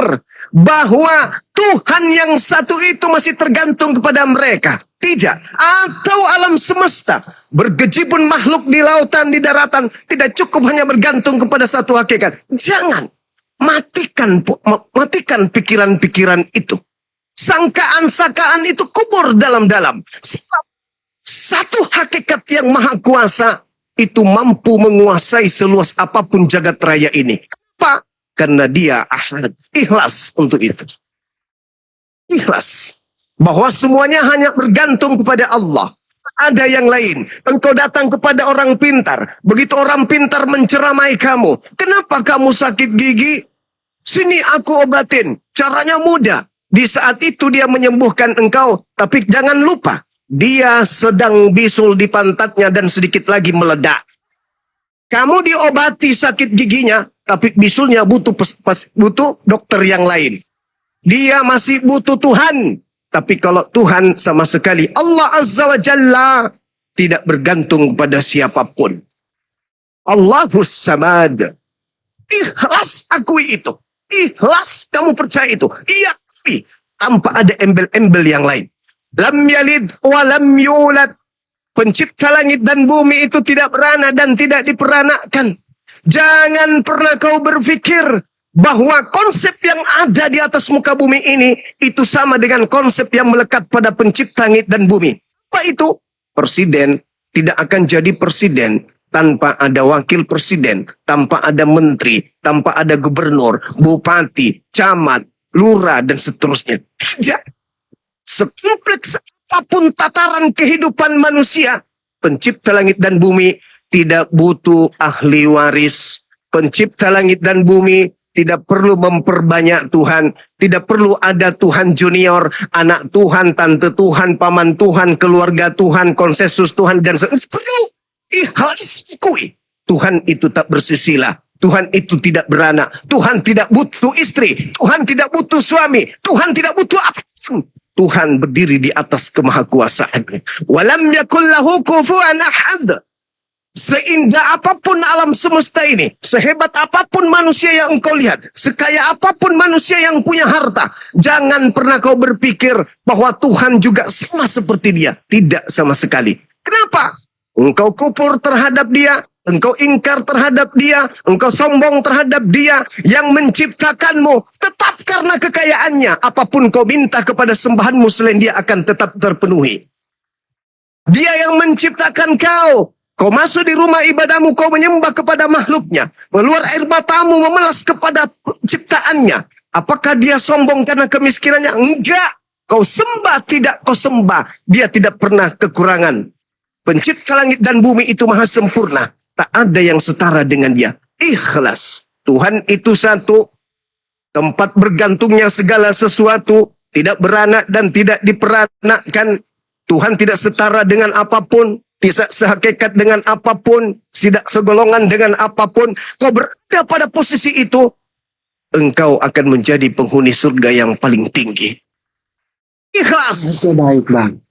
bahwa Tuhan yang satu itu masih tergantung kepada mereka. Tidak. Atau alam semesta. Bergejibun makhluk di lautan, di daratan. Tidak cukup hanya bergantung kepada satu hakikat. Jangan. Matikan pikiran-pikiran itu. Sangkaan-sangkaan itu kubur dalam-dalam. Satu hakikat yang maha kuasa itu mampu menguasai seluas apapun jagat raya ini. Apa? Karena dia ahad. Ikhlas untuk itu. Ikhlas. Bahwa semuanya hanya bergantung kepada Allah. Ada yang lain. Engkau datang kepada orang pintar. Begitu orang pintar menceramai kamu. Kenapa kamu sakit gigi? Sini aku obatin. Caranya mudah. Di saat itu dia menyembuhkan engkau. Tapi jangan lupa. Dia sedang bisul di pantatnya dan sedikit lagi meledak. Kamu diobati sakit giginya. Tapi bisulnya butuh dokter yang lain. Dia masih butuh Tuhan. Tapi kalau Tuhan sama sekali, Allah Azza wa Jalla, tidak bergantung pada siapapun. Allahus Samad. Ikhlas akui itu. Ikhlas kamu percaya itu. Yakni tanpa ada embel-embel yang lain. Lam yalid wa lam yulad. Pencipta langit dan bumi itu tidak beranak dan tidak diperanakkan. Jangan pernah kau berpikir bahwa konsep yang ada di atas muka bumi ini itu sama dengan konsep yang melekat pada pencipta langit dan bumi. Apa itu? Presiden tidak akan jadi presiden tanpa ada wakil presiden, tanpa ada menteri, tanpa ada gubernur, bupati, camat, lurah, dan seterusnya. Tidak. Sekompleks apapun tataran kehidupan manusia, pencipta langit dan bumi tidak butuh ahli waris. Pencipta langit dan bumi tidak perlu memperbanyak Tuhan. Tidak perlu ada Tuhan junior, anak Tuhan, tante Tuhan, paman Tuhan, keluarga Tuhan, konsensus Tuhan, dan perlu. Ikhlas akui. Tuhan itu tak bersisilah. Tuhan itu tidak beranak. Tuhan tidak butuh istri. Tuhan tidak butuh suami. Tuhan tidak butuh apa. Tuhan berdiri di atas kemahakuasaannya. Walam yakul lahu kufuwan ahad. Seindah apapun alam semesta ini, sehebat apapun manusia yang engkau lihat, sekaya apapun manusia yang punya harta, jangan pernah kau berpikir bahwa Tuhan juga sama seperti dia. Tidak sama sekali. Kenapa? Engkau kufur terhadap dia, engkau ingkar terhadap dia, engkau sombong terhadap dia yang menciptakanmu. Tetap karena kekayaannya, apapun kau minta kepada sembahanmu selain dia akan tetap terpenuhi. Dia yang menciptakan kau. Kau masuk di rumah ibadahmu, kau menyembah kepada makhluknya. Keluar air matamu memelas kepada ciptaannya. Apakah dia sombong karena kemiskinannya? Enggak. Kau sembah, tidak kau sembah. Dia tidak pernah kekurangan. Pencipta langit dan bumi itu maha sempurna. Tak ada yang setara dengan dia. Ikhlas. Tuhan itu satu. Tempat bergantungnya segala sesuatu. Tidak beranak dan tidak diperanakkan. Tuhan tidak setara dengan apapun. Tidak sehakikat dengan apapun, tidak segolongan dengan apapun. Kau berada pada posisi itu, engkau akan menjadi penghuni surga yang paling tinggi. Ikhlas. Baik, Bang.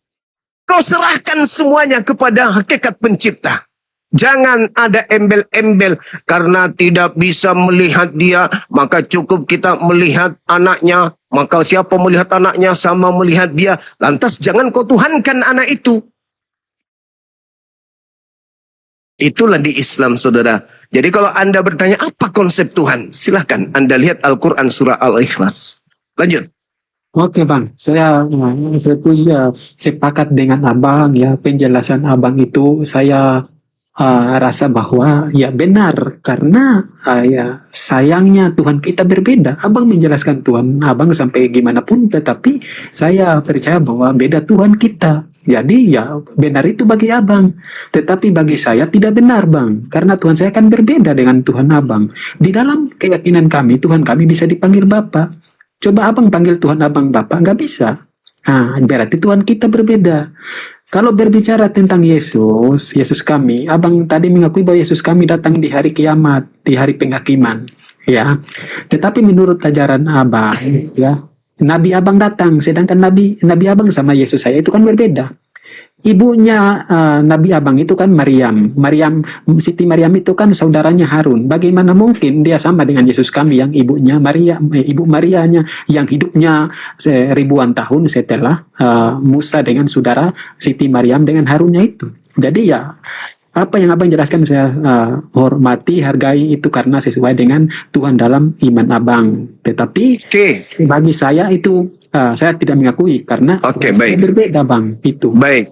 Kau serahkan semuanya kepada hakikat pencipta. Jangan ada embel-embel karena tidak bisa melihat dia, maka cukup kita melihat anaknya, Maka siapa melihat anaknya sama melihat dia. Lantas jangan kau tuhankan anak itu. Itulah di Islam, saudara. Jadi kalau Anda bertanya apa konsep Tuhan, silahkan Anda lihat Al-Quran surah Al-Ikhlas. Lanjut. Oke Bang, saya punya sepakat dengan Abang ya, penjelasan Abang itu saya rasa bahwa ya benar, karena ya sayangnya Tuhan kita berbeda. Abang menjelaskan Tuhan Abang sampai gimana pun, tetapi saya percaya bahwa beda Tuhan kita. Jadi ya benar itu bagi Abang, tetapi bagi saya tidak benar Bang, karena Tuhan saya kan berbeda dengan Tuhan Abang. Di dalam keyakinan kami, Tuhan kami bisa dipanggil Bapa. Coba Abang panggil Tuhan Abang Bapa, nggak bisa. Berarti Tuhan kita berbeda. Kalau berbicara tentang Yesus kami, Abang tadi mengakui bahwa Yesus kami datang di hari kiamat, di hari penghakiman, ya. Tetapi menurut ajaran Abang, ya, Nabi Abang datang, sedangkan Nabi Abang sama Yesus saya itu kan berbeda. Ibunya Nabi Abang itu kan Maryam, Siti Maryam itu kan saudaranya Harun. Bagaimana mungkin dia sama dengan Yesus kami yang ibunya ibu Marianya yang hidupnya ribuan tahun setelah Musa dengan saudara Siti Maryam dengan Harunnya itu. Jadi ya apa yang Abang jelaskan saya hormati, hargai itu karena sesuai dengan Tuhan dalam iman Abang. Tetapi bagi saya itu saya tidak mengakui karena baik. Berbeda Bang itu. Baik.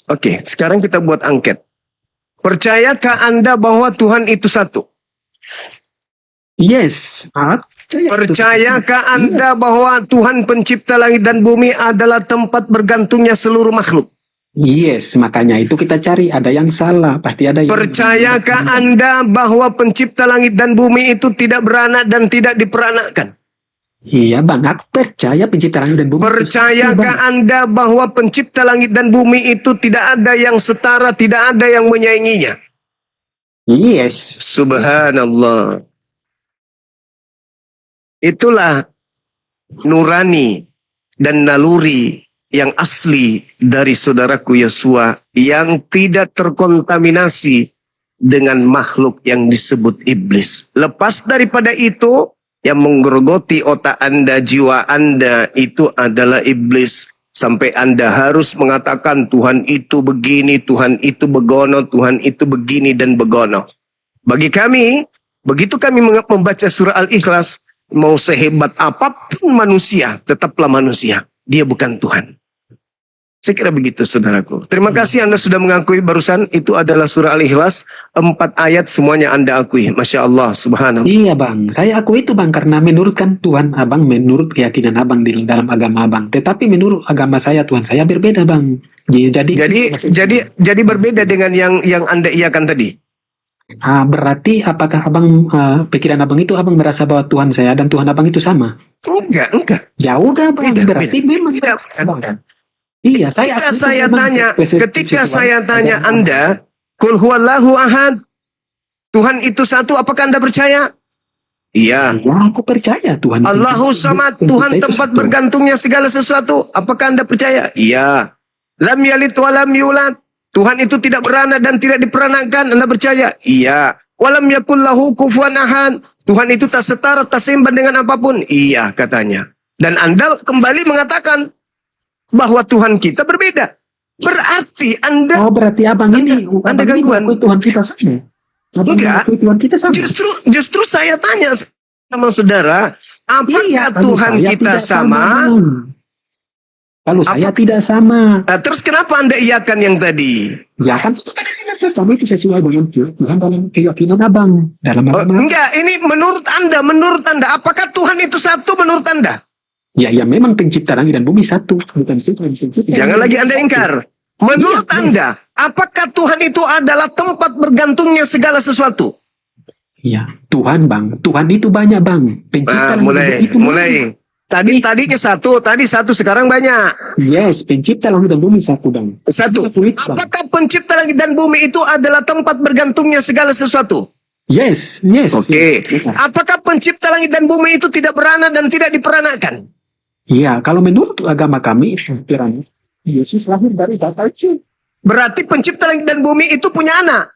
Oke, sekarang kita buat angket. Percayakah Anda bahwa Tuhan itu satu? Yes. Percayakah Anda bahwa Tuhan pencipta langit dan bumi adalah tempat bergantungnya seluruh makhluk? Yes, makanya itu kita cari ada yang salah, pasti ada yang... Percayakah Anda bahwa pencipta langit dan bumi itu tidak beranak dan tidak diperanakkan? Iya Bang, aku percaya pencipta langit dan bumi. Percayakah Anda bahwa pencipta langit dan bumi itu tidak ada yang setara, tidak ada yang menyainginya? Yes. Subhanallah. Itulah nurani dan naluri yang asli dari saudaraku Yosua yang tidak terkontaminasi dengan makhluk yang disebut iblis. Lepas daripada itu, yang menggerogoti otak Anda, jiwa Anda itu adalah iblis. Sampai Anda harus mengatakan Tuhan itu begini, Tuhan itu begono, Tuhan itu begini dan begono. Bagi kami, begitu kami membaca surah Al-Ikhlas, mau sehebat apapun manusia, tetaplah manusia. Dia bukan Tuhan. Saya kira begitu saudaraku. Terima kasih Anda sudah mengakui barusan itu adalah surah Al-Ikhlas. 4 ayat semuanya Anda akui. Masya Allah, subhanallah. Iya Bang, saya akui itu Bang karena menurut kan Tuhan Abang, menurut keyakinan Abang di dalam agama Abang. Tetapi menurut agama saya Tuhan saya berbeda Bang. Jadi berbeda dengan yang Anda iakan tadi. Berarti apakah Abang pikiran Abang itu Abang merasa bahwa Tuhan saya dan Tuhan Abang itu sama? Enggak. Ya udah Bang, berarti memang tidak. Iya, ketika saya tanya Anda, Qul huwallahu ahad, Tuhan itu satu, apakah Anda percaya? Iya. Ya, aku percaya Tuhan. Allahu samad, Tuhan tempat bergantungnya segala sesuatu, apakah Anda percaya? Iya. Lam yalid wa lam yulad, Tuhan itu tidak beranak dan tidak diperanakkan, Anda percaya? Iya. Walam yakul lahu kufuwan ahad, Tuhan itu tak setara, tak seimbang dengan apapun. Iya katanya. Dan Anda kembali mengatakan bahwa Tuhan kita berbeda. Berarti Anda... berarti Abang ini... Anda gangguan. Tuhan kita sama. Enggak. Tuhan kita sama. Justru saya tanya sama saudara, apakah Tuhan kita sama? Kalau saya tidak sama. Terus kenapa Anda iakan yang tadi? Ya kan, kami itu sesuai dengan Tuhan dalam keyakinan Abang. Enggak, ini menurut Anda, apakah Tuhan itu satu menurut Anda? Ya memang pencipta langit dan bumi satu. Jangan lagi Anda ingkar. Menurut Anda, apakah Tuhan itu adalah tempat bergantungnya segala sesuatu? Ya, Tuhan Bang. Tuhan itu banyak Bang. Pencipta mulai. Tadinya satu, sekarang banyak. Yes, pencipta langit dan bumi satu Bang. Satu. Apakah pencipta langit dan bumi itu adalah tempat bergantungnya segala sesuatu? Yes. Oke. Apakah pencipta langit dan bumi itu tidak beranak dan tidak diperanakkan? Iya, kalau menurut agama kami Yesus lahir dari Bapa itu. Berarti pencipta langit dan bumi itu punya anak.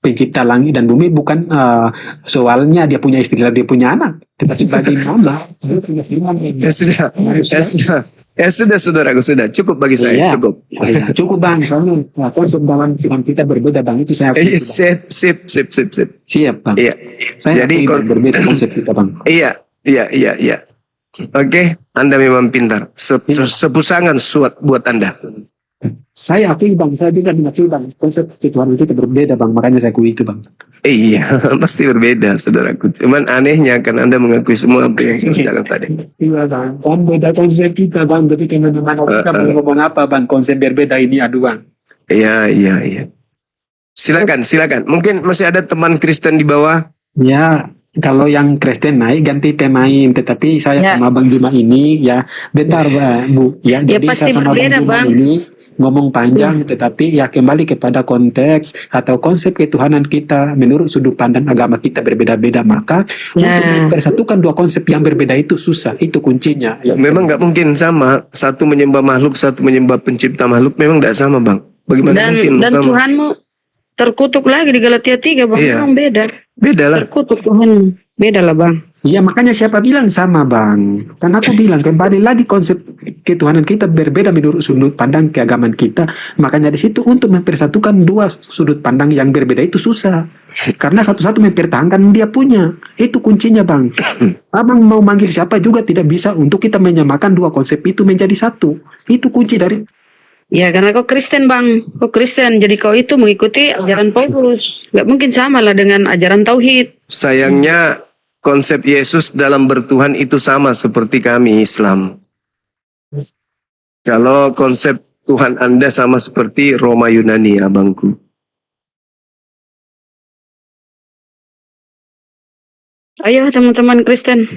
pencipta langit dan bumi bukan soalnya dia punya istri dan dia punya anak, tetapi bagaimana dia punya firman. Sudah, saudaraku, sudah cukup bagi saya, Iya. cukup. Iya, cukup bang, soalnya konsep dalam firman kita berbeda bang, itu saya akui, Bang. Sip. Siap bang. Iya. Saya Jadi akui, berbeda konsep kita bang. Iya. Oke, Anda memang pintar. Sepusangan buat Anda. Saya akui bang, saya juga mengakui bang, konsep ketuhanan kita berbeda bang, makanya saya akui itu bang. Iya, pasti berbeda, saudaraku. Cuman anehnya kan Anda mengakui semua apa yang saya bilang tadi. Iya bang, kan beda konsep kita bang, tapi kemana-mana kita mau ngomong apa bang, konsep berbeda ini aduh bang. Iya. Silakan. Mungkin masih ada teman Kristen di bawah. Ya, kalau yang Kristen naik ganti pemain, tetapi saya Ya. sama Bang Juma ini ya, bentar Bu, ya, Ya, jadi pasti saya sama berbeda, Bang Juma Bang. ini ngomong panjang, tetapi ya kembali kepada konteks atau konsep ketuhanan kita menurut sudut pandang agama kita berbeda-beda, maka Ya. untuk mempersatukan dua konsep yang berbeda itu susah, itu kuncinya. Ya, Memang nggak mungkin sama. Satu menyembah makhluk, satu menyembah pencipta makhluk. Memang nggak sama, Bang. Bagaimana mungkin Dan sama? Tuhanmu terkutuk lagi di Galatia 3 bang. Iya. Memang beda. Beda lah. Terkutuk Tuhan. Beda lah bang. Iya, makanya siapa bilang sama bang? Kan aku bilang kembali lagi konsep ketuhanan kita berbeda menurut sudut pandang keagamaan kita. Makanya di situ untuk mempersatukan dua sudut pandang yang berbeda itu susah. Karena satu-satu mempertahankan dia punya. Itu kuncinya bang. Abang mau manggil siapa juga tidak bisa untuk kita menyamakan dua konsep itu menjadi satu. Itu kunci dari. Ya karena kau Kristen bang. Kau Kristen. Jadi kau itu mengikuti ajaran Paulus. Gak mungkin sama lah dengan ajaran Tauhid. Sayangnya konsep Yesus dalam bertuhan itu sama seperti kami Islam. Kalau konsep Tuhan Anda sama seperti Roma Yunani, abangku. Ayo teman-teman Kristen.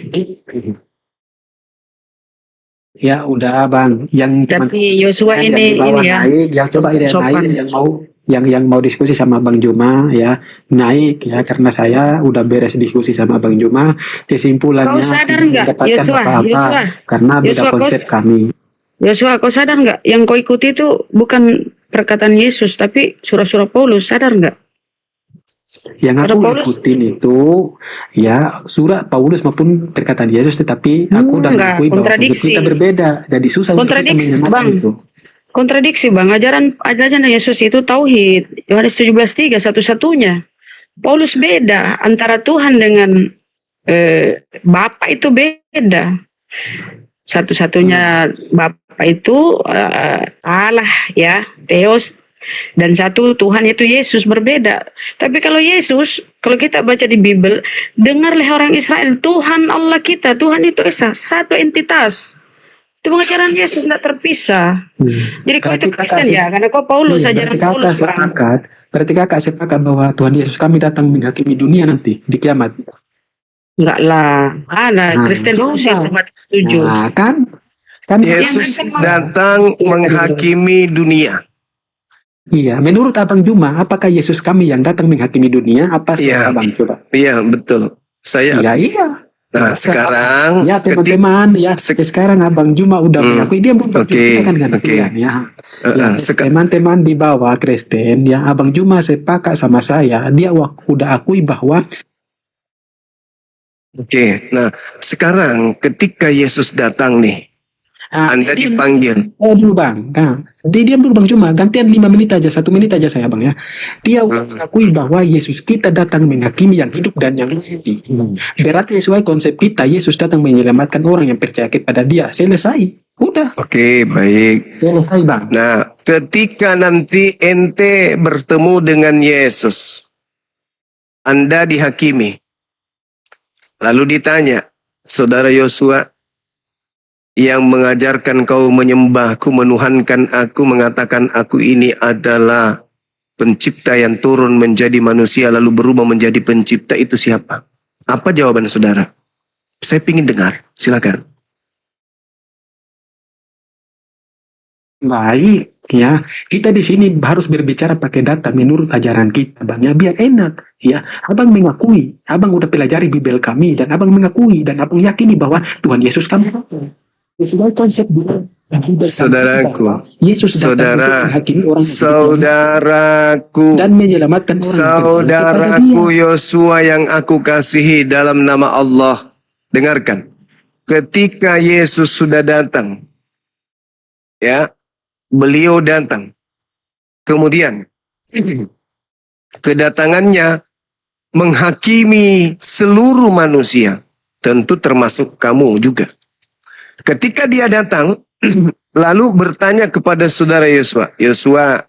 Ya udah bang. Yang teman Tapi Yosua yang ini di bawah ya. naik, ya coba dia Sopan. naik yang mau diskusi sama Bang Juma ya naik ya, karena saya udah beres diskusi sama Bang Juma, kesimpulannya Kau sadar tidak nggak, mendapatkan Yosua? apa-apa Yosua? karena beda Yosua, konsep kami. Yosua kau sadar nggak? Yang kau ikuti itu bukan perkataan Yesus. Tapi surah-surah Paulus. Sadar nggak? Yang Ada aku Paulus? ikutin itu ya surat Paulus maupun perkataan Yesus, tetapi aku udah Enggak, mengakui bahwa konsep kontradiksi. kita berbeda, jadi susah untuk kita Kontradiksi, menyamakan Bang. itu. Kontradiksi bang. Ajaran Yesus itu Tauhid. Yohanes 17:3 satu-satunya. Paulus beda antara Tuhan dengan Bapa itu beda. Satu-satunya Bapa itu Allah ya, Theos, dan satu Tuhan itu Yesus, berbeda. Tapi kalau Yesus, kalau kita baca di Bible, dengarlah orang Israel, Tuhan Allah kita, Tuhan itu esa, satu entitas. Itu pengajaran Yesus tidak terpisah. Jadi kau itu Kristen ya, karena kau Paulus, Iya, ajaran berarti kakak Paulus bang. berarti kakak sepakat bahwa Tuhan Yesus kami datang menghakimi dunia nanti di kiamat. Enggak lah, ada Nah, Kristen coba. muslim umat setuju. Nah, kan Yesus datang menghakimi dunia. iya, menurut Abang Juma, apakah Yesus kami yang datang menghakimi dunia? Apa sih Iya. Abang coba? Iya, betul. Saya. Iya. Nah, sekarang Ya teman-teman, ya sekarang Abang Juma udah mengakui dia bukan Oke, kita kan oke. ya. Ya, Seka- teman-teman di bawah Kristen, ya Abang Juma sepakat sama saya, dia udah akui bahwa Oke, nah sekarang ketika Yesus datang nih, Anda diam dipanggil. dulu Bang. Nah, diam dulu Bang Juma, gantian 5 menit aja, 1 menit aja saya Bang ya. Dia mengakui bahwa Yesus kita datang menghakimi yang hidup dan yang mati. Berarti sesuai konsep kita, Yesus datang menyelamatkan orang yang percaya kepada Dia. Selesai. Udah, Oke, baik. selesai Bang. Nah, ketika nanti ente bertemu dengan Yesus, Anda dihakimi. Lalu ditanya, Saudara Yosua, yang mengajarkan kau menyembahku, menuhankan aku, mengatakan aku ini adalah pencipta yang turun menjadi manusia lalu berubah menjadi pencipta, itu siapa? Apa jawaban saudara? Saya ingin dengar, silakan. Baik, ya. Kita di sini harus berbicara pakai data menurut ajaran kita, Bang. Ya, biar enak, ya. Abang mengakui, Abang udah pelajari Bible kami, dan Abang mengakui, dan Abang yakini bahwa Tuhan Yesus kami. Sesuai konsep Saudaraku, Yesus datang untuk menghakimi orang yang saudaraku, dan menyelamatkan orang yang saudaraku Yosua yang aku kasihi dalam nama Allah. Dengarkan, ketika Yesus sudah datang, ya, beliau datang. Kemudian kedatangannya menghakimi seluruh manusia, tentu termasuk kamu juga. Ketika dia datang, lalu bertanya kepada saudara Yosua, Yosua,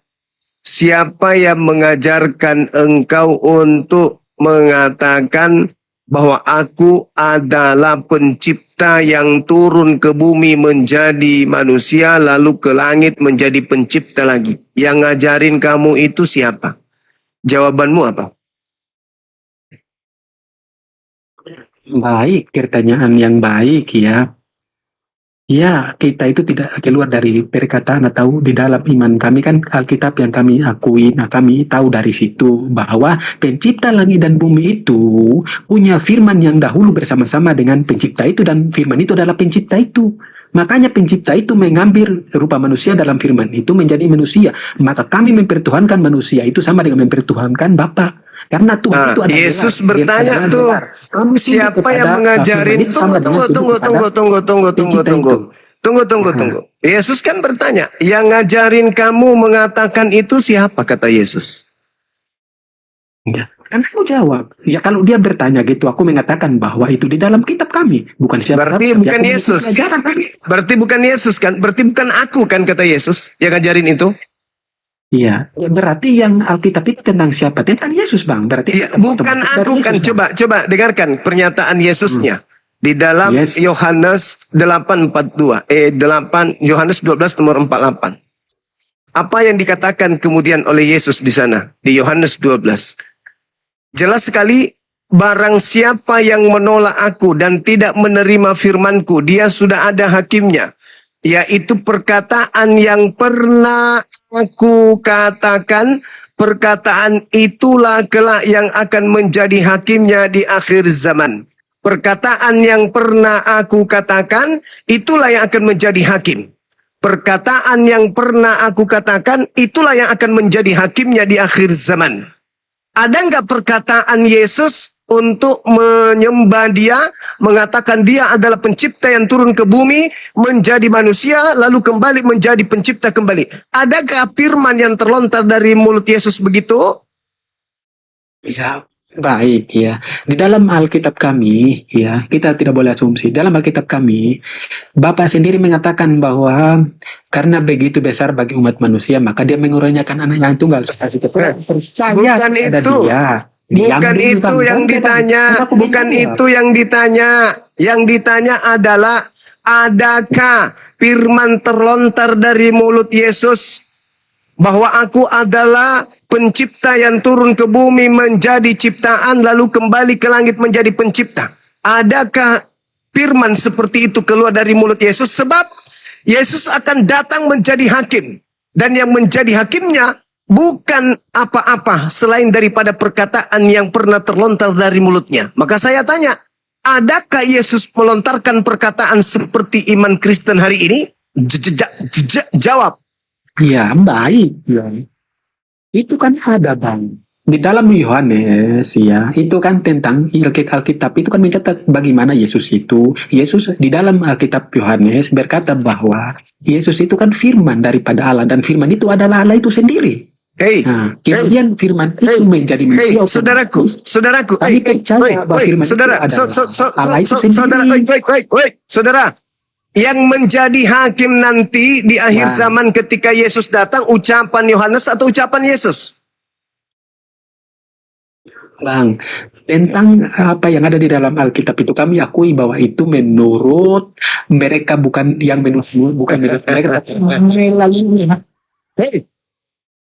siapa yang mengajarkan engkau untuk mengatakan bahwa aku adalah pencipta yang turun ke bumi menjadi manusia, lalu ke langit menjadi pencipta lagi? Yang ngajarin kamu itu siapa? Jawabanmu apa? Baik, pertanyaan yang baik ya. Ya, kita itu tidak keluar dari perkataan atau di dalam iman kami kan Alkitab yang kami akui, nah kami tahu dari situ bahwa pencipta langit dan bumi itu punya firman yang dahulu bersama-sama dengan pencipta itu dan firman itu adalah pencipta itu. Makanya pencipta itu mengambil rupa manusia dalam firman itu menjadi manusia. Maka kami mempertuhankan manusia itu sama dengan mempertuhankan Bapa. Karena Tuhan itu adalah Yesus bertanya tuh, siapa yang mengajarin? Tunggu. Yesus kan bertanya, yang ngajarin kamu mengatakan itu siapa, kata Yesus? Ya, kan aku jawab. Ya kalau dia bertanya gitu, aku mengatakan bahwa itu di dalam kitab kami, bukan siapa. Berarti bukan Yesus. Berarti bukan Yesus kan? Berarti bukan aku kan, kata Yesus yang ngajarin itu? Iya, berarti yang Alkitab itu tentang siapa? Tentang Yesus, Bang. Berarti ya, bukan aku kan. Coba dengarkan pernyataan Yesusnya di dalam Yohanes 8:42. Yohanes 12 nomor 48. Apa yang dikatakan kemudian oleh Yesus di sana di Yohanes 12? Jelas sekali, barang siapa yang menolak aku dan tidak menerima firmanku, dia sudah ada hakimnya. Yaitu perkataan yang pernah aku katakan, perkataan itulah kelak yang akan menjadi hakimnya di akhir zaman. Perkataan yang pernah aku katakan, itulah yang akan menjadi hakim. Perkataan yang pernah aku katakan, itulah yang akan menjadi hakimnya di akhir zaman. Ada nggak perkataan Yesus untuk menyembah dia, mengatakan dia adalah pencipta yang turun ke bumi, menjadi manusia, lalu kembali menjadi pencipta kembali? Adakah firman yang terlontar dari mulut Yesus begitu? Ya, baik ya. Di dalam Alkitab kami, ya, kita tidak boleh asumsi. Dalam Alkitab kami, Bapa sendiri mengatakan bahwa karena begitu besar bagi umat manusia, maka dia mengurniakan anak yang tunggal. Bukan itu. Bukan itu yang ditanya. Bukan itu yang ditanya. Yang ditanya adalah, adakah firman terlontar dari mulut Yesus bahwa aku adalah pencipta yang turun ke bumi menjadi ciptaan lalu kembali ke langit menjadi pencipta? Adakah firman seperti itu keluar dari mulut Yesus? Sebab Yesus akan datang menjadi hakim, dan yang menjadi hakimnya bukan apa-apa selain daripada perkataan yang pernah terlontar dari mulutnya. Maka saya tanya, adakah Yesus melontarkan perkataan seperti iman Kristen hari ini? Jawab. Ya, baik. Ya. Itu kan ada, Bang. Di dalam Yohanes, ya, itu kan tentang Alkitab itu kan mencatat bagaimana Yesus itu. Yesus di dalam Alkitab Yohanes berkata bahwa Yesus itu kan firman daripada Allah, dan firman itu adalah Allah itu sendiri. Nah, kemudian firman itu menjadi manusia. Saudaraku, kami percaya bahwa firman itu adalah Allah itu sendiri. Saudara, yang menjadi hakim nanti di akhir zaman ketika Yesus datang, ucapan Yohanes atau ucapan Yesus? Bang, tentang apa yang ada di dalam Alkitab itu kami akui bahwa itu menurut mereka, bukan yang menurut mereka.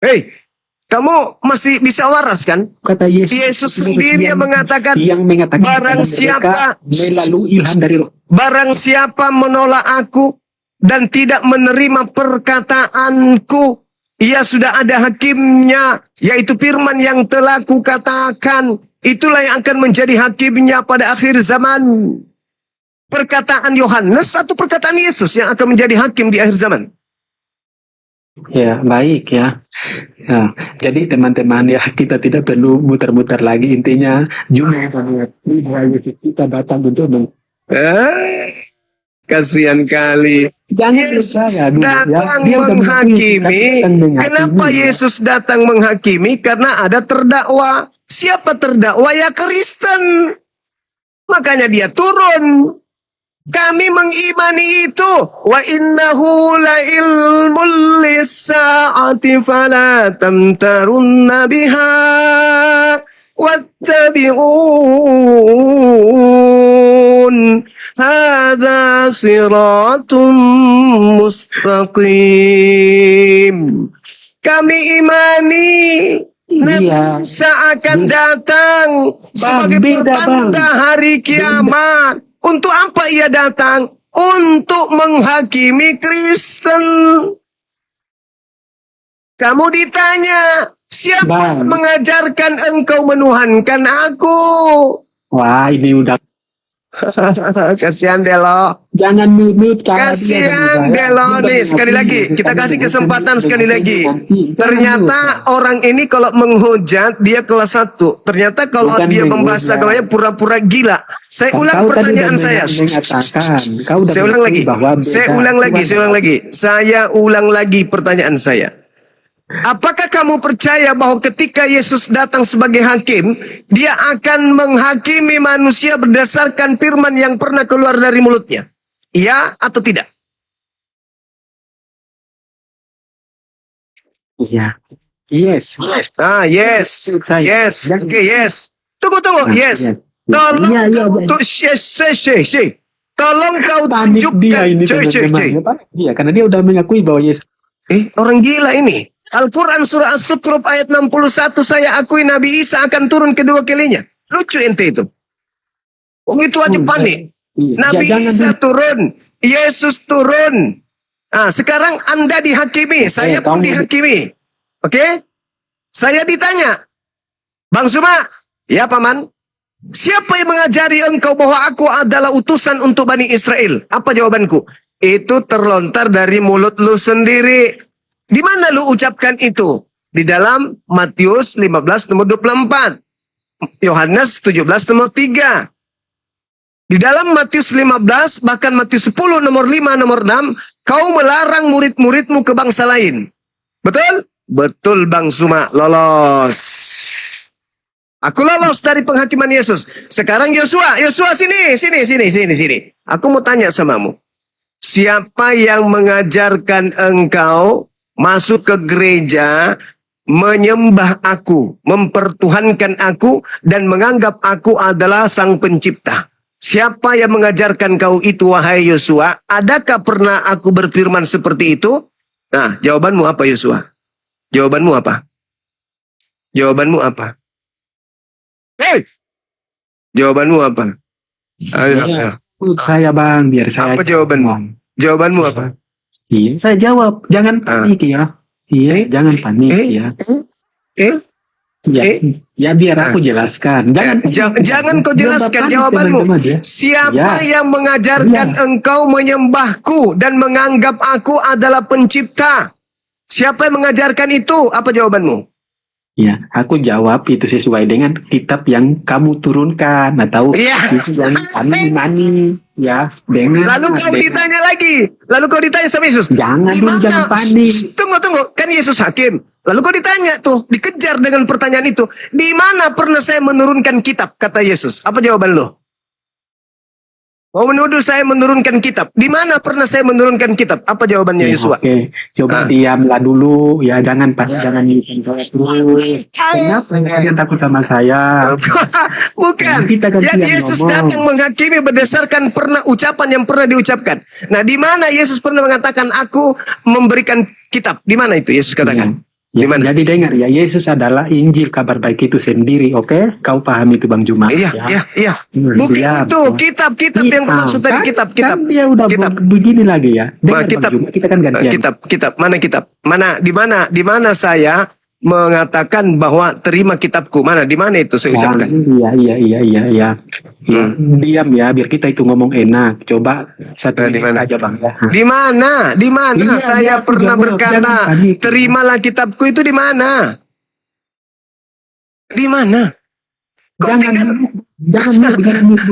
Hei, kamu masih bisa waras kan? Kata Yesus sendiri yang mengatakan, barang siapa melalui ilham dari Roh. Barang siapa menolak aku dan tidak menerima perkataanku, ia sudah ada hakimnya, yaitu firman yang telah kukatakan. Itulah yang akan menjadi hakimnya pada akhir zaman. Perkataan Yohanes atau perkataan Yesus yang akan menjadi hakim di akhir zaman? Ya, baik ya. Ya, jadi teman-teman ya, kita tidak perlu muter-muter lagi. Intinya Juma bahwa Yesus kita datang untuk Kasihan kali. jangan Yesus percaya dulu ya. datang Dia udah menghakimi. Kenapa ya. Yesus datang menghakimi? Karena ada terdakwa. Siapa terdakwa? Ya Kristen. Makanya dia turun. Kami mengimani itu. Wa innahu la ilmul lisa'ati fala tamtarunna biha wattabi'un hadza siratum mustaqim. Kami imani Nabi Iya. seakan datang sebagai beda, pertanda Bang. hari kiamat. Untuk apa ia datang? Untuk menghakimi Kristen. Kamu ditanya, siapa Bang. yang mengajarkan engkau menuhankan aku? Wah, ini udah Kasihan Delo. jangan nunut karena dia Kasihan Delo nih. Sekali lagi, kita kasih kesempatan sekali lagi. Ternyata orang ini kalau menghujat dia kelas 1. Ternyata kalau Bukan dia membahas menghujat. agamanya pura-pura gila. Saya Kau ulang tadi pertanyaan udah saya. mengatakan, kau udah Saya ulang lagi. mengakui bahwa beda. Saya ulang lagi pertanyaan saya. Apakah kamu percaya bahwa ketika Yesus datang sebagai hakim, dia akan menghakimi manusia berdasarkan firman yang pernah keluar dari mulutnya? Iya atau tidak? Iya. Yes. Ah, yes. Saya. Yes. Jangan- Oke, yes. Tunggu. Yes. Tolong Iya, iya, kau iya. Tolong kau Panik dia ini tunjukkan. teman-teman. Ya, panik dia karena dia udah mengakui bahwa Yesus. Orang gila ini. Al-Quran surah As-Sukruf ayat 61, saya akui Nabi Isa akan turun kedua kalinya. Lucu ente itu. Begitu aja panik. Iya. Nabi Jangan Isa dulu. turun. Yesus turun. Sekarang Anda dihakimi. Saya pun kamu- dihakimi. Oke? Saya ditanya. Bang Suma. Ya Paman. Siapa yang mengajari engkau bahwa aku adalah utusan untuk Bani Israel? Apa jawabanku? Itu terlontar dari mulut lu sendiri. Di mana lu ucapkan itu? Di dalam Matius 15 nomor 24. Yohanes 17 nomor 3. Di dalam Matius 15, bahkan Matius 10 nomor 5 nomor 6, kau melarang murid-muridmu ke bangsa lain. Betul? Betul Bang Suma, lolos. Aku lolos dari penghakiman Yesus. Sekarang Yosua sini. Aku mau tanya samamu. Siapa yang mengajarkan engkau masuk ke gereja, menyembah aku, mempertuhankan aku, dan menganggap aku adalah sang pencipta? Siapa yang mengajarkan kau itu, wahai Yosua? Adakah pernah aku berfirman seperti itu? Nah, jawabanmu apa, Yosua? Jawabanmu apa? Jawabanmu apa? Hei! Jawabanmu apa? Ayo, Iya. ayo. Menurut saya Bang, biar saya. Apa jawabanmu? Jawabanmu apa? Iya, saya jawab. Jangan panik ya. Iya, jangan panik ya. Ya, ya biar aku jelaskan. Jangan kau jelaskan Jangan panik, jawabanmu. teman-teman, ya. Siapa Ya. yang mengajarkan engkau menyembahku dan menganggap aku adalah pencipta? Siapa yang mengajarkan itu? Apa jawabanmu? Ya, aku jawab itu sesuai dengan kitab yang kamu turunkan atau Iya. itu yang kami imani ya. Dengan Lalu kau ditanya lagi. Lalu kau ditanya sama Yesus. Jangan dulu, jangan panik. Tunggu. Kan Yesus hakim. Lalu kau ditanya tuh. Dikejar dengan pertanyaan itu. Di mana pernah saya menurunkan kitab? Kata Yesus. Apa jawaban lo? Mau menuduh saya menurunkan kitab. Di mana pernah saya menurunkan kitab? Apa jawabannya Ya, Yosua? Oke, coba diamlah dulu ya, jangan jangan terus. Kenapa kalian takut sama saya? Bukan. Kita gantian Yesus ngomong. datang menghakimi berdasarkan ucapan yang pernah diucapkan. Nah, di mana Yesus pernah mengatakan aku memberikan kitab? Di mana itu Yesus katakan? Ya, Di mana? jadi dengar ya, Yesus adalah Injil kabar baik itu sendiri, oke? Kau paham itu Bang Juma? Iya. Bukan Ya, itu kitab-kitab yang maksud tadi kitab. Kan dia udah Kitab. begini lagi ya. Dengar Kitab. Bang Juma, kita kan gantian. Kitab. Mana kitab? Mana di mana saya mengatakan bahwa terima kitabku? Mana di mana itu saya ucapkan? Iya. Ya, diam ya, biar kita itu ngomong enak. Coba satu Di menit mana? aja Bang ya. Di mana? Di mana Iya, saya iya, aku pernah jawab. berkata, Jangan panik. terimalah kitabku itu di mana? Di mana? Kau Jangan dulu. Kau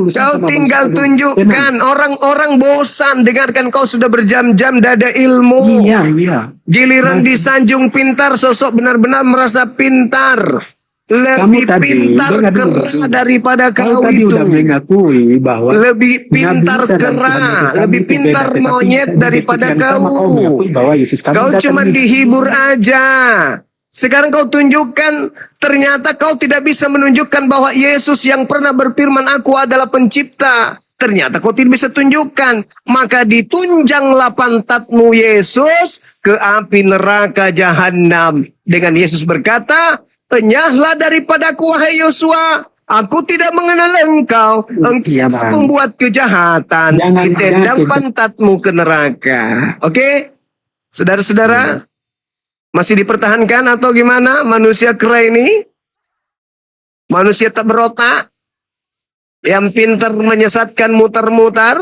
Sama tinggal Bang. tunjukkan. Orang-orang bosan dengarkan kau sudah berjam-jam dada ilmu. Iya. Giliran disanjung pintar, sosok benar-benar merasa pintar. Lebih Kamu tadi, pintar dengar dulu, kera Bang. daripada Kau kau tadi itu. udah mengakui bahwa Lebih pintar Nabi Isa dan kera, Tuhan Yesus kami lebih itu pintar beda, tetapi monyet di daripada detik yang sama kau. kau mengakui bahwa Yesus kami Kau datang cuma di- dihibur aja. Sekarang kau tunjukkan, ternyata kau tidak bisa menunjukkan bahwa Yesus yang pernah berfirman, aku adalah pencipta. Ternyata kau tidak bisa tunjukkan. Maka ditunjanglah pantatmu Yesus ke api neraka jahanam. Dengan Yesus berkata, enyahlah daripadaku wahai Yosua. Aku tidak mengenal engkau. Engkau Iya, Bang. pembuat kejahatan. Jangan- Ditendang jangan- pantatmu ke neraka. Oke? Saudara-saudara, masih dipertahankan atau gimana manusia kera ini? Manusia tak berotak, yang pintar menyesatkan mutar-mutar.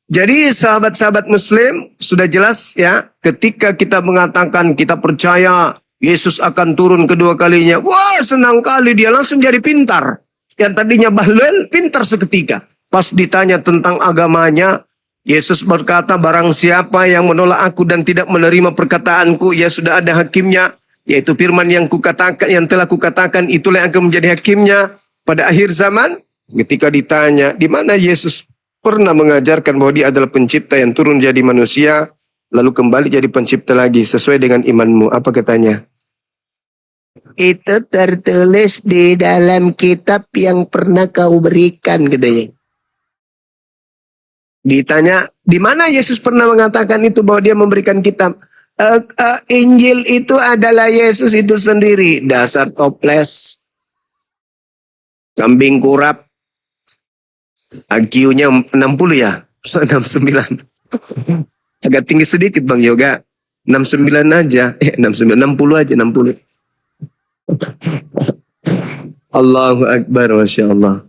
Jadi sahabat-sahabat muslim, sudah jelas ya, ketika kita mengatakan kita percaya Yesus akan turun kedua kalinya, wah senang kali dia langsung jadi pintar. Yang tadinya bahlul, pintar seketika. Pas ditanya tentang agamanya, Yesus berkata, barang siapa yang menolak aku dan tidak menerima perkataanku, ya sudah ada hakimnya, yaitu firman yang kukatakan, yang telah kukatakan, itulah yang akan menjadi hakimnya pada akhir zaman. Ketika ditanya, di mana Yesus pernah mengajarkan bahwa dia adalah pencipta yang turun jadi manusia, lalu kembali jadi pencipta lagi sesuai dengan imanmu, apa katanya? Itu tertulis di dalam kitab yang pernah kau berikan, katanya. Ditanya, di mana Yesus pernah mengatakan itu bahwa dia memberikan kitab? Injil itu adalah Yesus itu sendiri. Dasar toples. Kambing kurap. IQ-nya 60 ya? 69. Agak tinggi sedikit Bang Yoga. 69 aja. 60 aja, 60. Allahu Akbar, Masya Allah.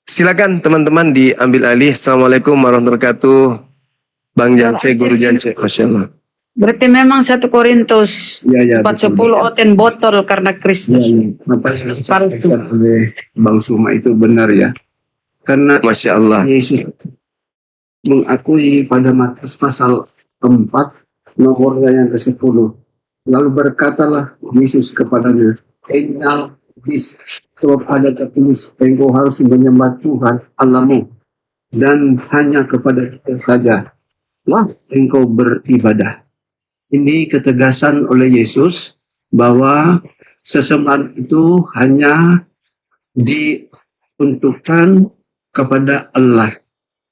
Silakan teman-teman diambil alih. Assalamualaikum warahmatullahi wabarakatuh. Bang Jance, Guru Jance, Masya Allah. Berarti memang 1 Korintus Ya, 4:10 oten botol karena Kristus. Apa yang Palsu. disampaikan oleh Bang Suma itu benar ya. Karena Masya Allah. Yesus mengakui pada Matius pasal 4 nomornya yang ke-10. Lalu berkatalah Yesus kepadanya, engkau sebab ada tertulis, engkau harus menyembah Tuhan Allahmu dan hanya kepada kita saja lah engkau beribadah. Ini ketegasan oleh Yesus bahwa sesembahan itu hanya diuntukkan kepada Allah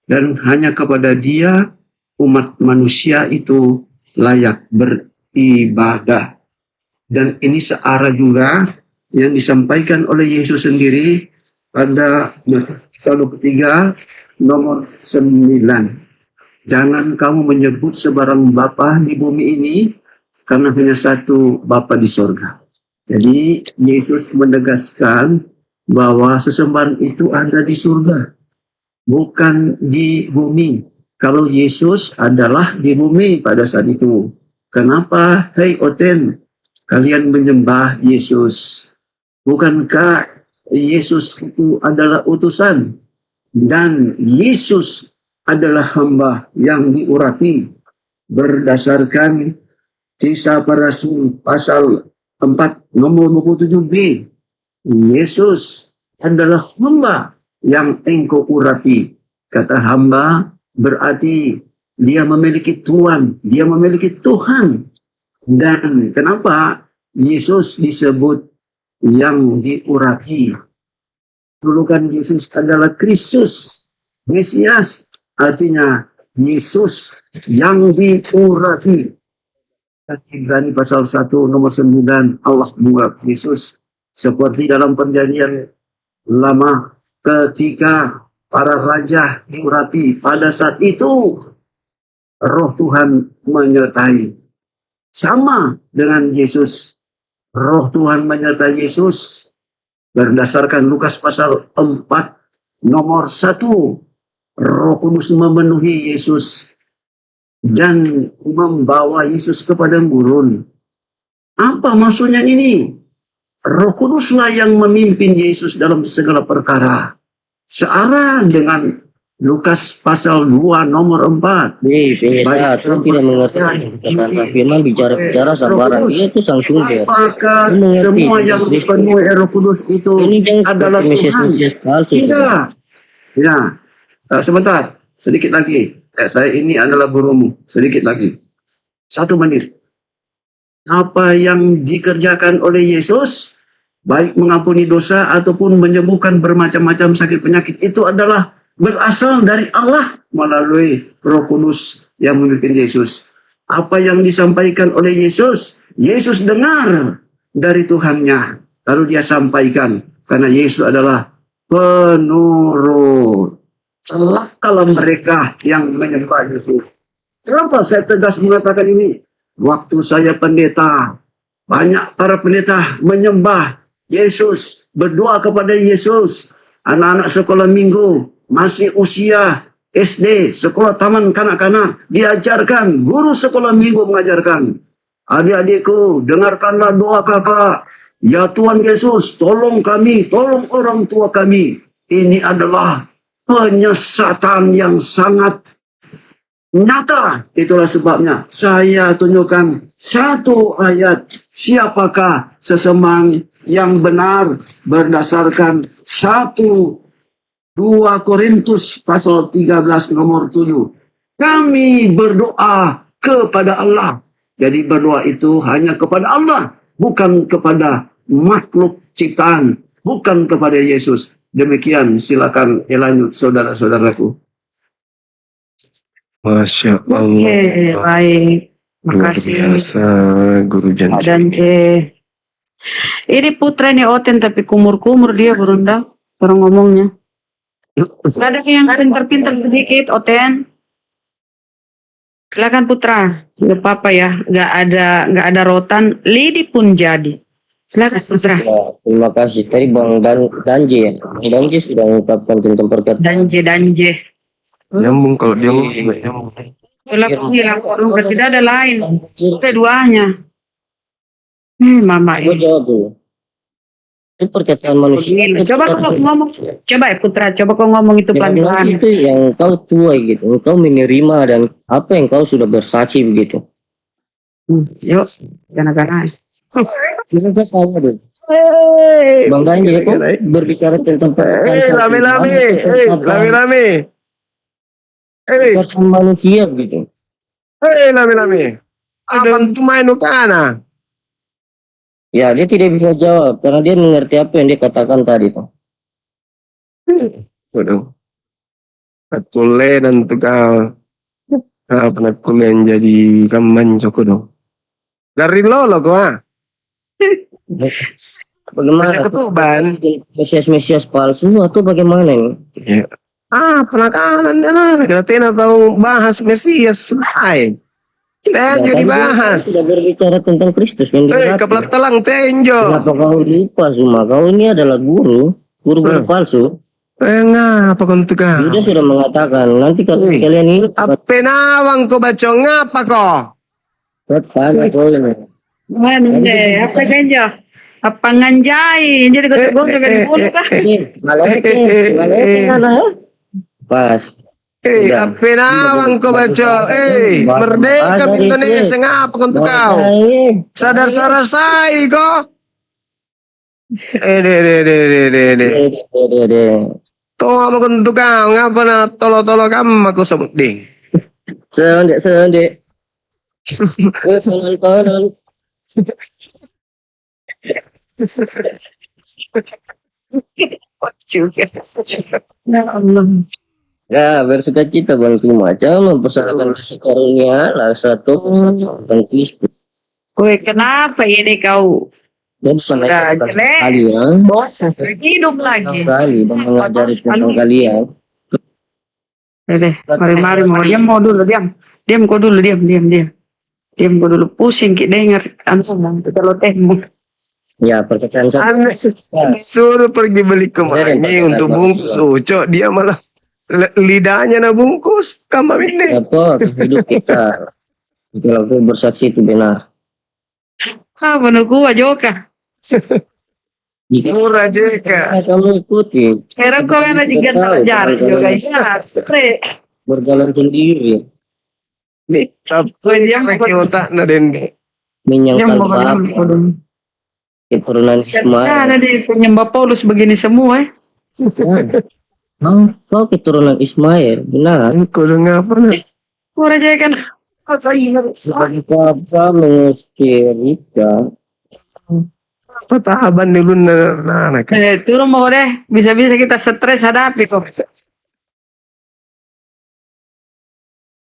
dan hanya kepada Dia umat manusia itu layak beribadah. Dan ini searah juga yang disampaikan oleh Yesus sendiri pada Matius pasal 3 nomor 9. Jangan kamu menyebut sebarang bapa di bumi ini, karena hanya satu Bapa di sorga. Jadi Yesus menegaskan bahwa sesembahan itu ada di surga, bukan di bumi. Kalau Yesus adalah di bumi pada saat itu, kenapa, hei Oten, kalian menyembah Yesus? Bukankah Yesus itu adalah utusan? Dan Yesus adalah hamba yang diurapi berdasarkan Kisah Para Rasul pasal 4 nomor 27b. Yesus adalah hamba yang engkau urapi. Kata hamba berarti dia memiliki Tuhan, dia memiliki Tuhan. Dan kenapa Yesus disebut yang diurapi? Dulu kan Yesus adalah Kristus, Mesias. Artinya Yesus yang diurapi. Ibrani pasal 1 nomor 9, Allah mengurapi Yesus seperti dalam perjanjian lama ketika para raja diurapi. Pada saat itu Roh Tuhan menyertai. Sama dengan Yesus, Roh Tuhan menyertai Yesus berdasarkan Lukas pasal 4 Nomor satu, Roh Kudus memenuhi Yesus dan membawa Yesus ke padang gurun. Apa maksudnya ini? Roh Kuduslah yang memimpin Yesus dalam segala perkara. Searah dengan Lukas pasal 2 nomor 4. Saya tidak mengerti kata firman bicara sabaran. Dia itu sang sumber. Apakah semua yang dipenuhi Roh Kudus itu adalah Tuhan? Tidak. Ya. Sebentar, sedikit lagi. Saya ini adalah gurumu. Sedikit lagi. 1 menit. Apa yang dikerjakan oleh Yesus, baik mengampuni dosa ataupun menyembuhkan bermacam-macam sakit penyakit, itu adalah berasal dari Allah melalui Roh Kudus yang memimpin Yesus. Apa yang disampaikan oleh Yesus, Yesus dengar dari Tuhannya, lalu dia sampaikan, karena Yesus adalah penurut. Celakalah mereka yang menyembah Yesus. Kenapa saya tegas mengatakan ini? Waktu saya pendeta, banyak para pendeta menyembah Yesus, berdoa kepada Yesus. Anak-anak sekolah minggu, masih usia SD, sekolah taman kanak-kanak, diajarkan, guru sekolah minggu mengajarkan. Adik-adikku, dengarkanlah doa kakak. Ya Tuhan Yesus, tolong kami, tolong orang tua kami. Ini adalah penyesatan yang sangat nyata. Itulah sebabnya saya tunjukkan satu ayat. Siapakah sesemang yang benar berdasarkan 1-2 Korintus pasal 13 nomor 7. Kami berdoa kepada Allah. Jadi berdoa itu hanya kepada Allah, bukan kepada makhluk ciptaan, bukan kepada Yesus. Demikian, silakan dilanjut saudara-saudaraku. Masya Allah. Oke, baik. Luar Makasih. biasa, Guru Janji. Dan ini putra nih Oten tapi kumur-kumur dia berunda orang ngomongnya. Gak ada yang pintar-pintar sedikit Oten. Silakan putra. Gak apa-apa ya. Gak ada rotan. Lidi pun jadi. Silakan putra. Ya, terima kasih. Tadi Bang Danje sudah mengungkapkan tentang perkataan. Danje. Nyambung kalau dia nyambung. Lakukan tidak ada lain. Keduanya. Mama Gue jawab dulu. Itu perkataan manusia. Coba kau ngomong. Coba ya putra. Coba kau ngomong itu Yang pelan-pelan. itu yang kau tuai gitu. Engkau menerima dan apa yang kau sudah bersaksi begitu. Yuk. Jangan-jangan. Kita sama dulu. Bang Danje kok berbicara tentang Lame-lame. perkataan manusia gitu. Lame-lame. Abang tu main kana. Ya, dia tidak bisa jawab karena dia mengerti apa yang dia katakan tadi tuh. Waduh. Patule dan tukang pernah kuliah jadi kaman coko dong. Dari lo kok Bagaimana? ketuban. Mesias palsu atau bagaimana ini? Ya. Penakalan dan kita tahu bahas Mesias. Hai. Kita jadi bahas. Sudah berbicara tentang Kristus. Kepala telang tenjo. Kenapa kau lupa Suma? Kau ini adalah guru palsu. Ngapa kau tukang? Dia sudah mengatakan nanti kalau kalian ini Apa nawang kau baca ngapa kau? tanya kau ini. Mana apa saja? Apa nganjai? Jadi kau dengan mulut kah? Ngalekin anak. Pas. Apa nawang kau baca? Merdeka Indonesia ngapa kau tukang? Sadar sarasai kau? Tuh sama kau tukang ngapa na tolo-tolo kamu aku semut ding. Sendek. Ya Allah. Ya, bersuka cita Bang Suma. Jangan mempersatukan karunia lah satu Bang Kristus. Woi, kenapa ini kau Dan pernah jelek. kalian bosan hidup lagi? kali dan mengajari tentang kalian. Mari mau diam dulu kau dulu diam kau dulu pusing kita dengar kalau temu Ya, perkataan saya. Aneh. Suruh pergi beli kemangi untuk bungkus ucok, dia malah lidahnya na bungkus kama ini. Apa hidup kita kalau aku bersaksi itu benar. Apa nuku ajoka? Jika Murah juga. kamu ikuti, Kira kau yang lagi gantal jarak juga guys. Pre. berjalan sendiri, Tapi otak na den. menyangkal bab keturunan Ada Ismail. di penyembah Paulus begini semua. Kau keturunan Ismail, benar. Kudu ngapa na? Kurang aja kan. Apa mengusirika? Patahaban dulu na anak. Turun mau deh. Bisa-bisa kita stres hadapi kok.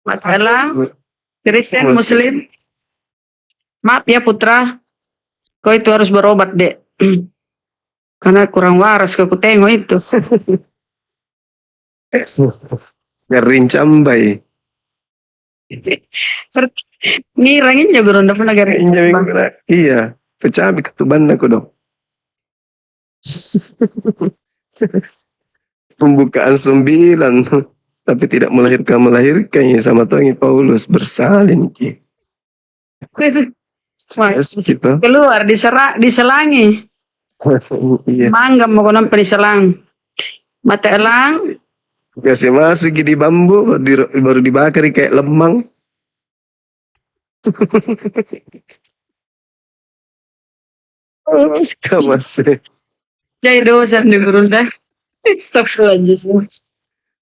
Masalah Kristen Muslim. Maaf ya putra. Kau itu harus berobat dek. Karena kurang waras kau tengok itu. Ngerin cambai. Ngirangin juga ronda pun agar Iya. Pecah ketuban aku dong. Pembukaan 9 tapi tidak melahirkan ya sama Tuhan Paulus bersalin ki. Stres gitu. keluar diselangi. Iya. Mangga mau kau nampak diselang. Mata elang. Kasih masuk di bambu baru dibakar kayak lemang. Masih. Jadi dosa di ronda. Astagfirullahaladzim.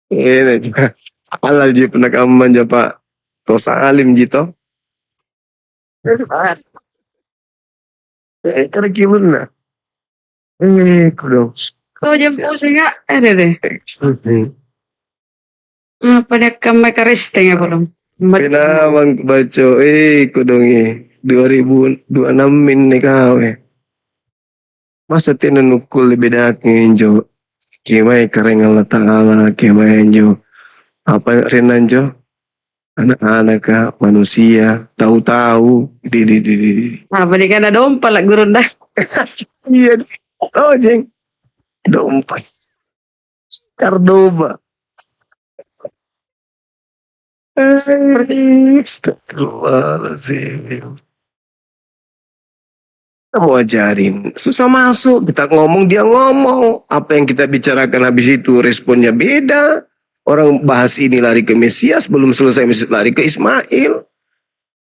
Ini juga. Halal je penakaman je Pak. Tosa alim gitu. Cara kilun na. Kudo. Kau jam pusing nggak? Ada deh. Apa dia kamai karisteng ya belum? Pinawang baca. Kudongi. 2026 min nih kau. Masa tinanukul lebih dakin jo. Kimai kareng Allah Ta'ala. Kimai jo. Apa renanjo? Anak-anak kah, manusia, tahu-tahu, di. Apa dia kan ada dompa lah guru dah. Iya, oh jeng, dompet, Cordoba. Astagfirullahaladzim. Kita mau ajarin, susah masuk, kita ngomong, dia ngomong. Apa yang kita bicarakan habis itu responnya beda. Orang bahas ini lari ke Mesias, belum selesai Mesias lari ke Ismail.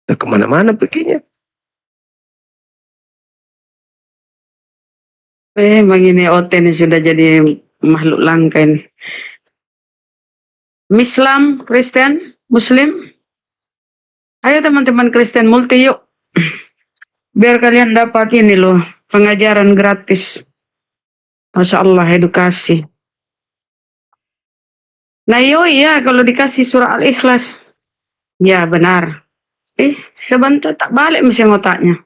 Udah kemana-mana perginya. Memang ini OT ini sudah jadi makhluk langka ini. Islam, Kristen, Muslim. Ayo teman-teman Kristen multi yuk. Biar kalian dapat ini loh, pengajaran gratis. Masya Allah, edukasi. Nah iya kalau dikasih surah Al-Ikhlas. Ya benar. Sebentar tak balik mesin otaknya.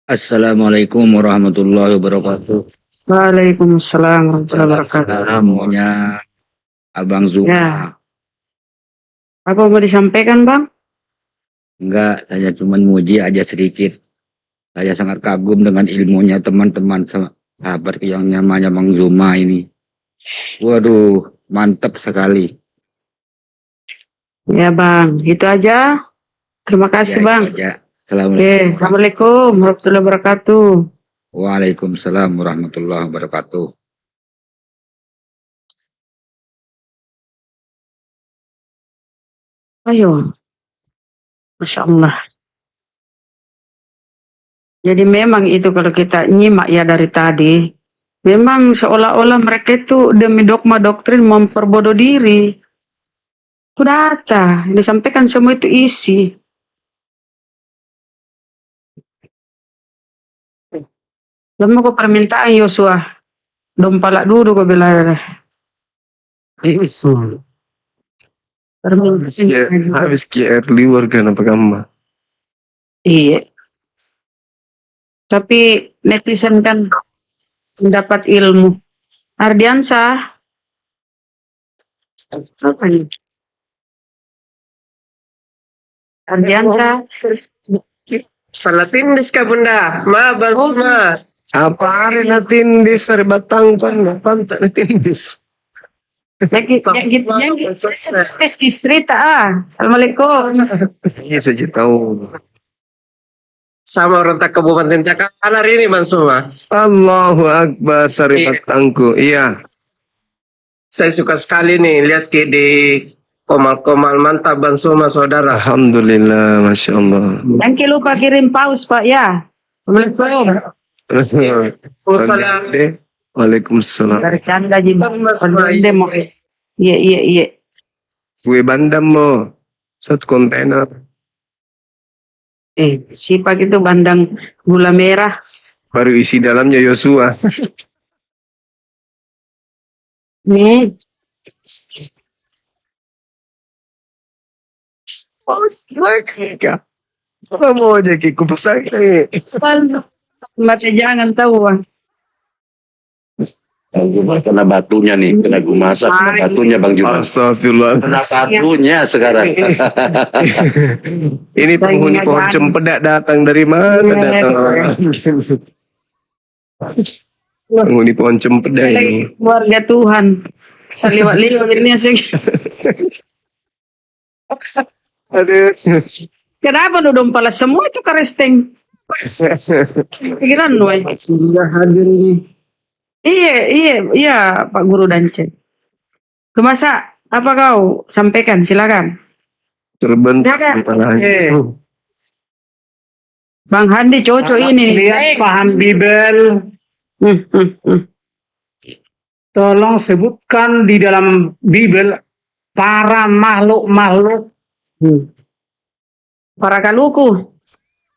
Assalamualaikum warahmatullahi wabarakatuh. Waalaikumsalam warahmatullahi wabarakatuh. Maunya Abang Zuma. Ya. Apa mau disampaikan Bang? Enggak, saya cuma muji aja sedikit. Saya sangat kagum dengan ilmunya teman-teman sahabat yang namanya Bang Zuma ini. Waduh, mantap sekali. Ya Bang, itu aja. Terima kasih Ya, Bang. itu aja. Assalamualaikum warahmatullahi wabarakatuh. Waalaikumsalam warahmatullahi wabarakatuh. Ayo. Masya Allah. Jadi memang itu kalau kita nyimak ya dari tadi. Memang seolah-olah mereka itu demi dogma doktrin memperbodoh diri. Itu data. Yang disampaikan semua itu isi. Lama kok permintaan Yosua. Dompalak dulu kok bilang. Habis kier liur kan apa kamu? Iya. Tapi netizen kan mendapat ilmu. Ardiansa. Apa ini? Ardiansa. Salah tindis kah bunda? Ma, Bang Suma. Apa hari na tindis dari batang kan pantat na tindis. Yang istri tak Assalamualaikum. Iya saja tahu. Sama orang tak kabupaten Cakalar ini Bang Suma. Allahu Akbar sari batangku. Iya. Saya suka sekali nih lihat di komal-komal mantap Bang Suma saudara. Alhamdulillah, masya Allah. Jangan lupa kirim paus Pak ya. Assalamualaikum. Waalaikumsalam. Waalaikumsalam. Dari Canda Jibang. Mas Bayi. Iya. Kue bandam mo. Satu kontainer. Siapa gitu bandang gula merah. Baru isi dalamnya Yosua. Nih. Lagi kah? Apa mau aja kiku pesak ini? Mata jangan tahu. Kena batunya nih, kena gumasak, kena batunya Bang Juma. Astagfirullah. Kena batunya sekarang. Ini penghuni pohon cempedak datang dari mana datang? Penghuni pohon cempedak ini. Keluarga Tuhan. Saliwat-liwat ini sih. Aduh. Kenapa nu dompala semua itu karesteng? Pikiran lu. Sudah hadir ini. Iya Pak Guru Dance. Kemasa apa kau sampaikan silakan. Terbentuk Silakan. kepalanya. Bang Handi cocok ini. Lihat paham Bibel. Tolong sebutkan di dalam Bibel para makhluk-makhluk, Para kaluku.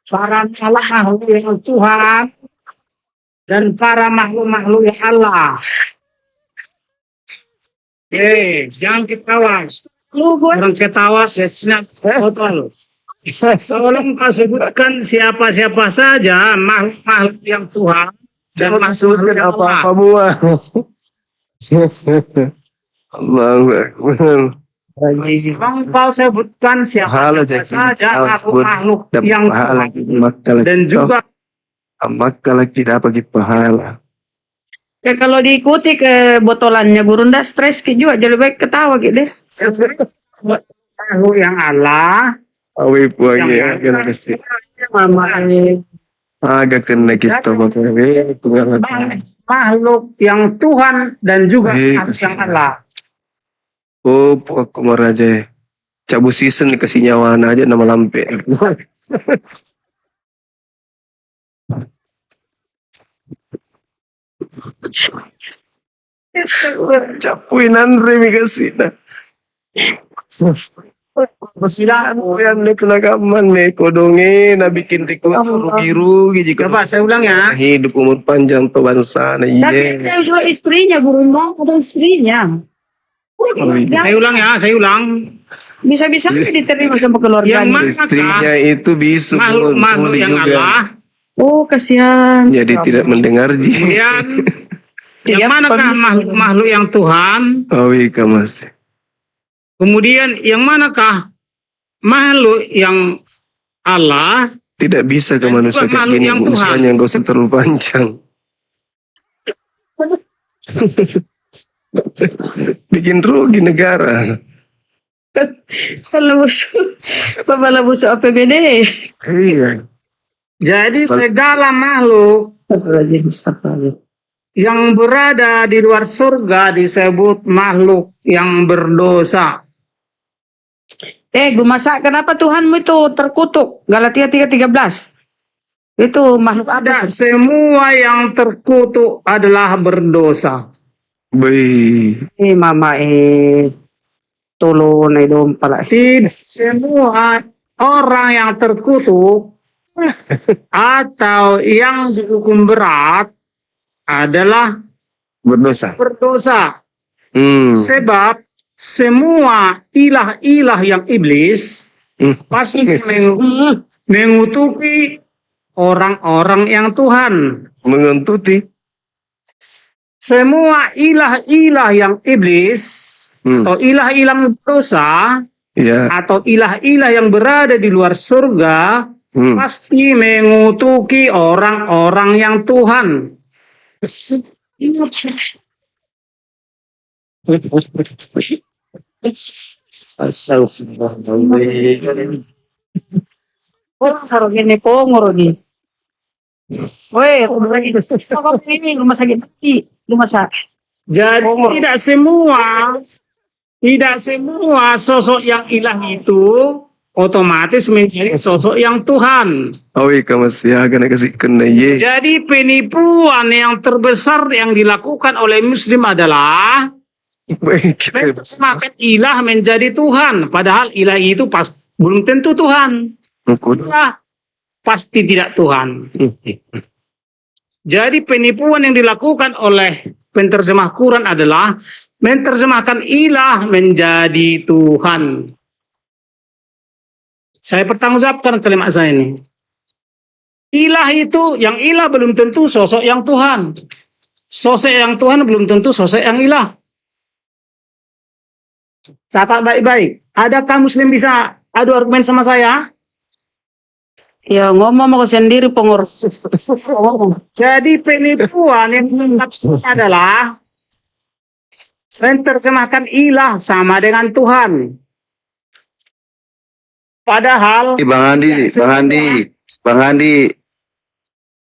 para makhluk yang Tuhan, dan para makhluk-makhluk yang Allah. Jangan ketawa. Orang ketawa kesnya total. Tolong kau sebutkan siapa-siapa saja makhluk-makhluk yang Tuhan dan Jangan makhluk sebutkan yang Allah. apa-apa buah. Allahu Akbar. Tolong kau sebutkan Pahala siapa-siapa jadi saja makhluk-makhluk dapat yang pahala Tuhan maka dan juga maka lagi dapat pahala. Ya, kalau diikuti ke botolannya Guru ndak stres juga jadi baik ketawa gitu deh. makhluk yang Allah, Awi puagi yang ya kena kasih. Mama Agak kena kita pakai pengalaman. makhluk yang Tuhan dan juga makhluk yang Allah. Oh, pokok komaraja. Cabu season dikasih nyawa aja nama lampe. Capuin Andre mi kasih na. Persidangan yang nih penagaman nih kodonge na bikin rekod rugi-rugi jika Coba saya ulang ya. hidup umur panjang tuh bangsa na Tapi ada juga istrinya Guru Ndang, ada istrinya. Saya ulang ya, saya ulang. Bisa-bisa diterima sama Yang keluarganya. mana istrinya itu bisu makhluk-makhluk yang juga. Allah, Oh kasihan. Jadi tidak mendengar ji. kemudian yang manakah makhluk-makhluk yang Tuhan, Awi kamas. kemudian yang manakah makhluk yang Allah, Tidak bisa ke manusia kayak makhluk gini yang Tuhan. usianya nggak usah terlalu panjang. Bikin rugi negara. Kalau kepala busuk APBD. Iya. jadi segala makhluk yang berada di luar surga disebut makhluk yang berdosa. Gumasa, kenapa Tuhanmu itu terkutuk? Galatia 3:13. Itu makhluk Ada apa? semua yang terkutuk adalah berdosa. Baik. Mama tolong dong pala. Tidak semua orang yang terkutuk atau yang dihukum berat adalah Berdosa. berdosa. Hmm. Sebab semua ilah-ilah yang iblis pasti mengutuki orang-orang yang Tuhan. Mengentuti. Semua ilah-ilah yang iblis atau ilah-ilah yang berdosa Ya. atau ilah-ilah yang berada di luar surga pasti mengutuki orang-orang yang Tuhan. Orang taruh gini pongor nih. Woi, ini rumah sakit rumah sakit. Jadi tidak semua sosok yang ilah itu otomatis menjadi sosok yang Tuhan. Jadi penipuan yang terbesar yang dilakukan oleh Muslim adalah menerjemahkan ilah menjadi Tuhan, padahal ilah itu belum tentu Tuhan. Ilah pasti tidak Tuhan. Jadi penipuan yang dilakukan oleh penterjemah Quran adalah menerjemahkan ilah menjadi Tuhan. Saya bertanggungjawabkan kalimat saya ini. Ilah itu, yang ilah belum tentu sosok yang Tuhan. Sosok yang Tuhan belum tentu sosok yang ilah. Catat baik-baik. Adakah Muslim bisa adu argumen sama saya? Ya ngomong aku sendiri pengor. Jadi penipuan yang adalah menerjemahkan ilah sama dengan Tuhan. Padahal Bang Andi.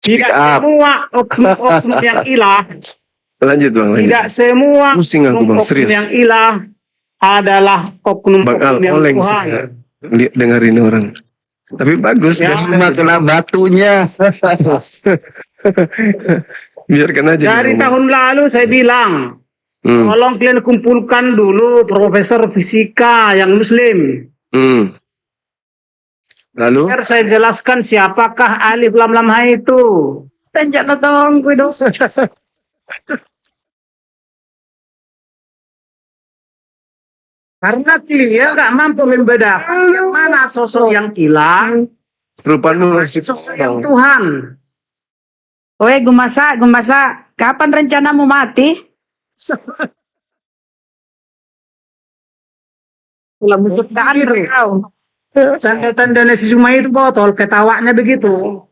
tidak semua oknum yang ilah. Lanjut Bang. Tidak semua Pusing aku Bang, oknum serius. yang ilah adalah oknum Bang Al yang oleng Tuhan. sih dengerin orang. Tapi bagus, Ya. Kena batunya. biarkan aja. Dari Bang. tahun lalu saya bilang, tolong kalian kumpulkan dulu profesor fisika yang Muslim. Lalu? Biar saya jelaskan siapakah alif lam lam ha itu. Tanjak natong gue dong. Karena dia nggak mampu membedakan yang mana sosok yang ilah, Rupanya masih sosok yang Tuhan. Woi, Gumasa, kapan rencanamu mati? Tanda-tanda nasi Zuma itu botol, ketawanya begitu.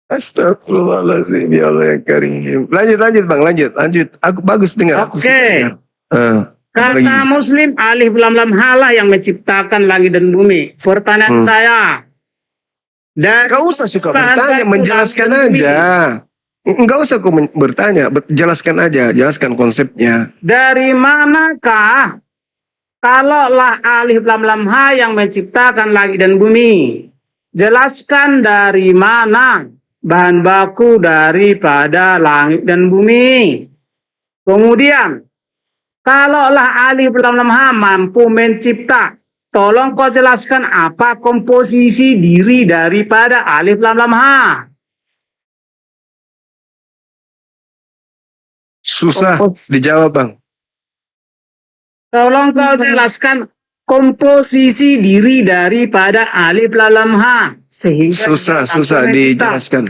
Astagfirullahaladzim, ya Allah yang karim. Lanjut Bang, lanjut. Aku bagus dengar. Aku Oke. suka dengar. Kata Muslim, alif lam lam halah yang menciptakan langit dan bumi. Pertanyaan saya. Dan Gak usah suka bertanya, menjelaskan aja. Enggak usah kau bertanya, jelaskan aja, jelaskan konsepnya. dari manakah kalaulah alif lam lam ha yang menciptakan langit dan bumi? Jelaskan dari mana bahan baku daripada langit dan bumi. Kemudian, kalaulah alif lam lam ha mampu mencipta, tolong kau jelaskan apa komposisi diri daripada alif lam lam ha. Susah dijawab Bang. Tolong kau jelaskan komposisi diri daripada alif lam lam ha sehingga Susah mencipta. dijelaskan.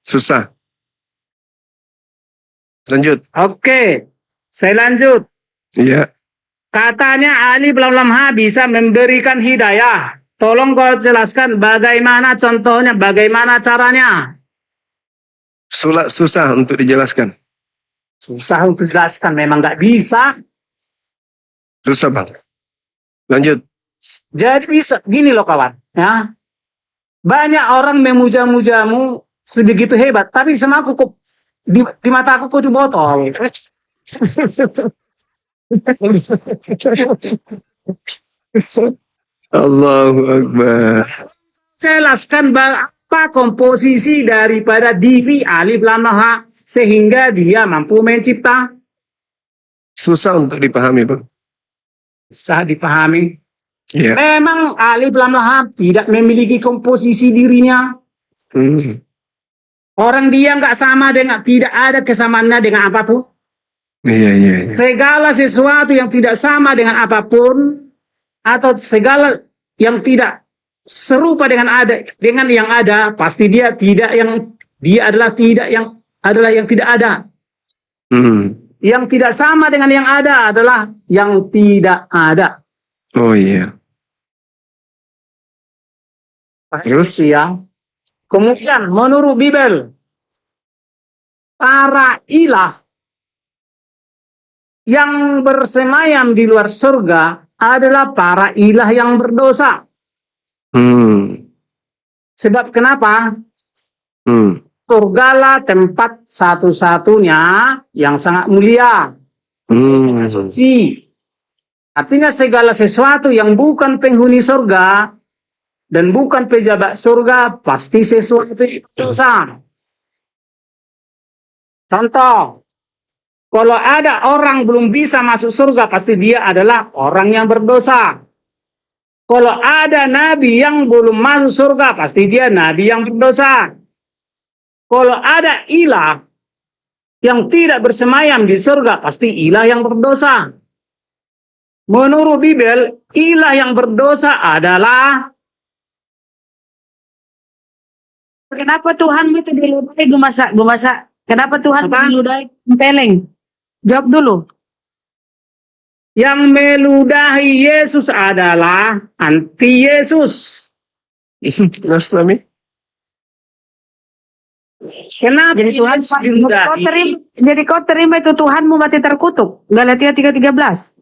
Susah. Lanjut. Oke, saya lanjut. Iya. Katanya alif lam lam ha bisa memberikan hidayah. Tolong kau jelaskan bagaimana contohnya, bagaimana caranya. Susah untuk dijelaskan. Susah untuk jelaskan, memang nggak bisa. Susah Bang. Lanjut. Jadi bisa gini loh kawan, ya. Banyak orang memuja-mujamu sebegitu hebat, tapi sama aku kok di mata aku kok itu botol. Allahu Akbar. Jelaskan apa komposisi daripada diri alif lam lam ha sehingga dia mampu mencipta. Susah untuk dipahami Bang. Susah dipahami. Iya. Memang alif lam lam ha tidak memiliki komposisi dirinya. Orang dia nggak sama dengan, tidak ada kesamaannya dengan apapun. Iya. Segala sesuatu yang tidak sama dengan apapun atau segala yang tidak serupa dengan yang ada, pasti dia tidak yang dia adalah tidak yang adalah yang tidak ada. Yang tidak sama dengan yang ada adalah yang tidak ada. Oh iya. Terus? Ya. Kemudian menurut Bible, para ilah yang bersemayam di luar surga adalah para ilah yang berdosa. Sebab kenapa? Surgalah tempat satu-satunya yang sangat mulia, sangat suci. Artinya segala sesuatu yang bukan penghuni surga dan bukan pejabat surga pasti sesuatu yang berdosa. Contoh, kalau ada orang belum bisa masuk surga, pasti dia adalah orang yang berdosa. Kalau ada nabi yang belum masuk surga, pasti dia nabi yang berdosa. Kalau ada ilah yang tidak bersemayam di surga, pasti ilah yang berdosa. Menurut Bible, ilah yang berdosa adalah... Kenapa Tuhan itu diludahi Gumasa? Kenapa Tuhan diludahi tempeleng? Jawab dulu. Yang meludahi Yesus adalah anti Yesus. Islami. Kenapa Jadi Tuhan Yesus diludahi? jadi kau terima itu Tuhanmu mati terkutuk. Galatia 3:13.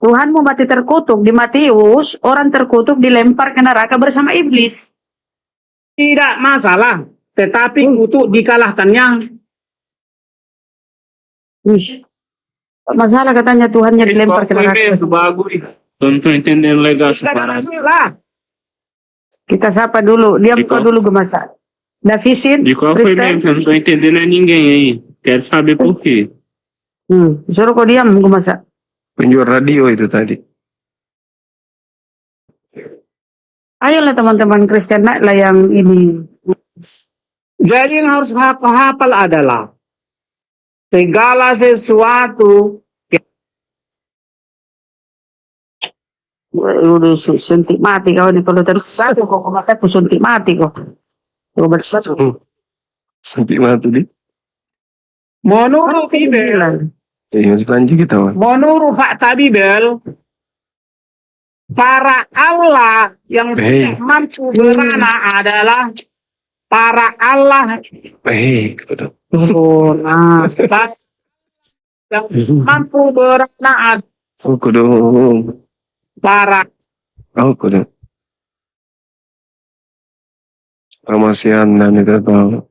Tuhanmu mati terkutuk. Di Matius, orang terkutuk dilempar ke neraka bersama iblis. Tidak masalah, tetapi untuk dikalahkannya. Masalah katanya Tuhannya dilempar ke neraka. Kita sapa dulu. Dia buka dulu Gumasa. Davisin, Kristen. não tô entendendo ninguém aí. Quero saber por quê. Suruh kau diam Gumasa. Penjual radio itu tadi. Ayolah teman-teman Kristen, naiklah yang ini. Jadi yang harus hafal adalah segala sesuatu. Udah suntik mati kau nih kalau terus satu kok makan aku suntik mati kok. Suntik mati di. Menurut Bible, selanjutnya kita. menurut fakta Bible, para Allah yang mampu beranak adalah para Allah yang mampu beranak para Ramasian dan itu tahu.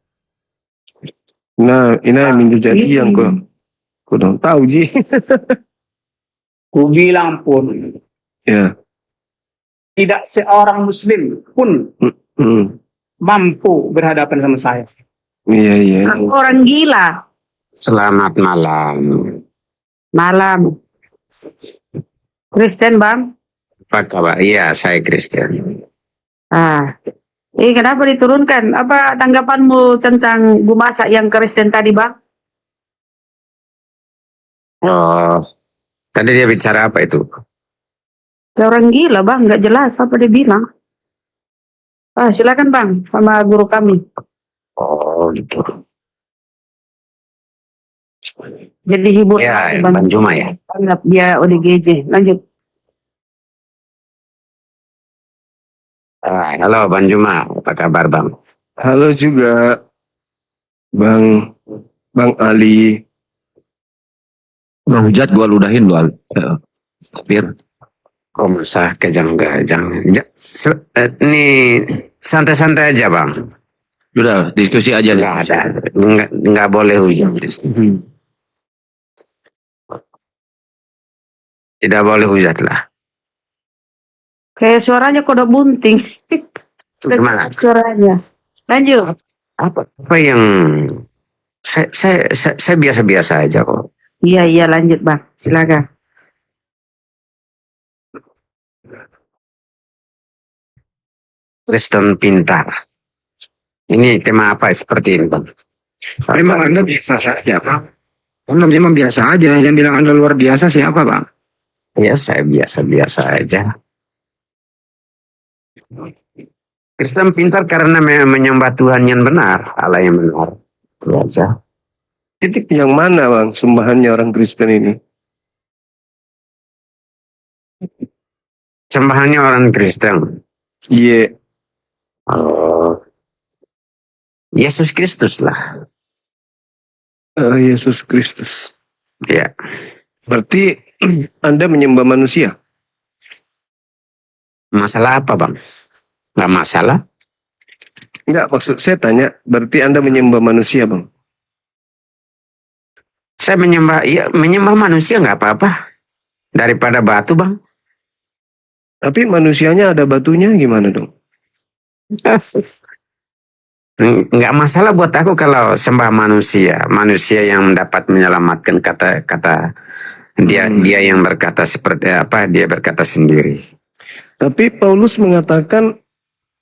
Nah, ini menjadi yang kau dong tahu ji. Ku bilang pun, Ya. tidak seorang Muslim pun mampu berhadapan sama saya. Iya. Orang gila. Selamat malam. Malam. Kristen Bang? Apa kabar? Iya, saya Kristen. Kenapa diturunkan? Apa tanggapanmu tentang Gumasa yang Kristen tadi Bang? Oh, tadi dia bicara apa itu? Orang gila Bang, nggak jelas apa dia bilang. Silakan Bang, sama guru kami. Oh, gitu. Jadi hibur Ya, Bang Juma ya. Anggap dia ODGJ. Lanjut. Halo Bang Juma, apa kabar Bang? Halo juga Bang Ali. Bang Hujat gua ludahin lu. Kapir. Kok masa kejang-kejang? Ini santai-santai aja Bang. Udah, diskusi aja. Nggak ada, nggak boleh hujan. Tidak boleh hujat lah. Kayak suaranya kok udah bunting. Gimana? Suaranya. Lanjut. Apa yang saya biasa-biasa aja kok. Iya lanjut Bang. Silakan. Kristen pintar. Ini tema apa seperti ini Bang? Memang Anda biasa saja Bang. Anda memang biasa aja. Yang bilang Anda luar biasa siapa Bang? Ya saya biasa-biasa aja. Kristen pintar karena menyembah Tuhan yang benar, Allah yang benar. Itu aja. Titik yang mana bang sembahannya orang Kristen ini? Sembahannya orang Kristen. Iya. Oh. Yesus Kristus lah. Yesus Kristus. Ya. Berarti Anda menyembah manusia? Masalah apa bang? Nggak masalah. Enggak, maksud saya tanya, berarti Anda menyembah manusia bang? Saya menyembah manusia nggak apa-apa. Daripada batu bang. Tapi manusianya ada batunya gimana dong? Nggak masalah buat aku kalau sembah manusia. Manusia yang dapat menyelamatkan kata-kata dia yang berkata seperti apa, dia berkata sendiri. Tapi Paulus mengatakan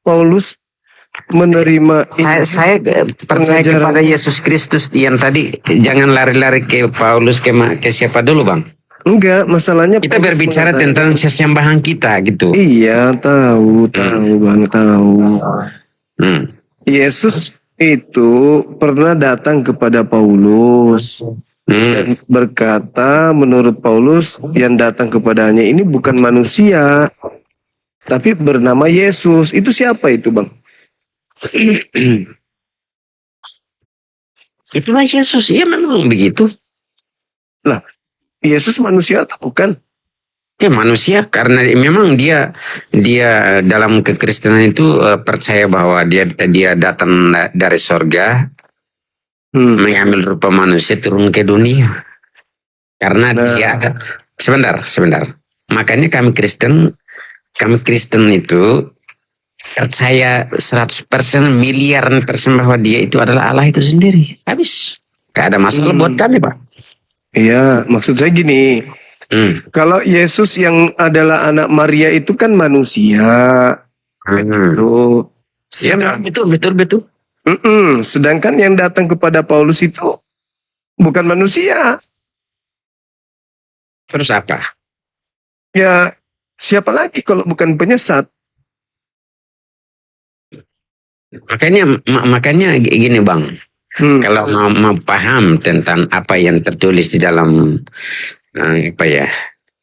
Paulus menerima saya percaya kepada Yesus Kristus yang tadi. Jangan lari-lari ke Paulus ke siapa dulu bang? Enggak, masalahnya kita berbicara tentang sesembahan kita gitu. Iya, tahu bang, tahu. Yesus itu pernah datang kepada Paulus dan berkata, menurut Paulus yang datang kepadanya ini bukan manusia, tapi bernama Yesus. Itu siapa itu bang? Itulah Yesus, ya memang begitu. Lah, Yesus manusia atau bukan? Ya manusia, karena memang dia dalam kekristenan itu percaya bahwa dia datang dari sorga, mengambil rupa manusia turun ke dunia. Karena dia sebentar. Makanya kami Kristen itu percaya 100% miliaran persen bahwa dia itu adalah Allah itu sendiri. Habis. Gak ada masalah buat kami Pak. Iya, maksud saya gini. Kalau Yesus yang adalah anak Maria itu kan manusia. Gitu. Ya, betul. Sedangkan yang datang kepada Paulus itu bukan manusia. Terus apa? Ya, siapa lagi kalau bukan penyesat? Makanya gini Bang. Kalau mau paham tentang apa yang tertulis di dalam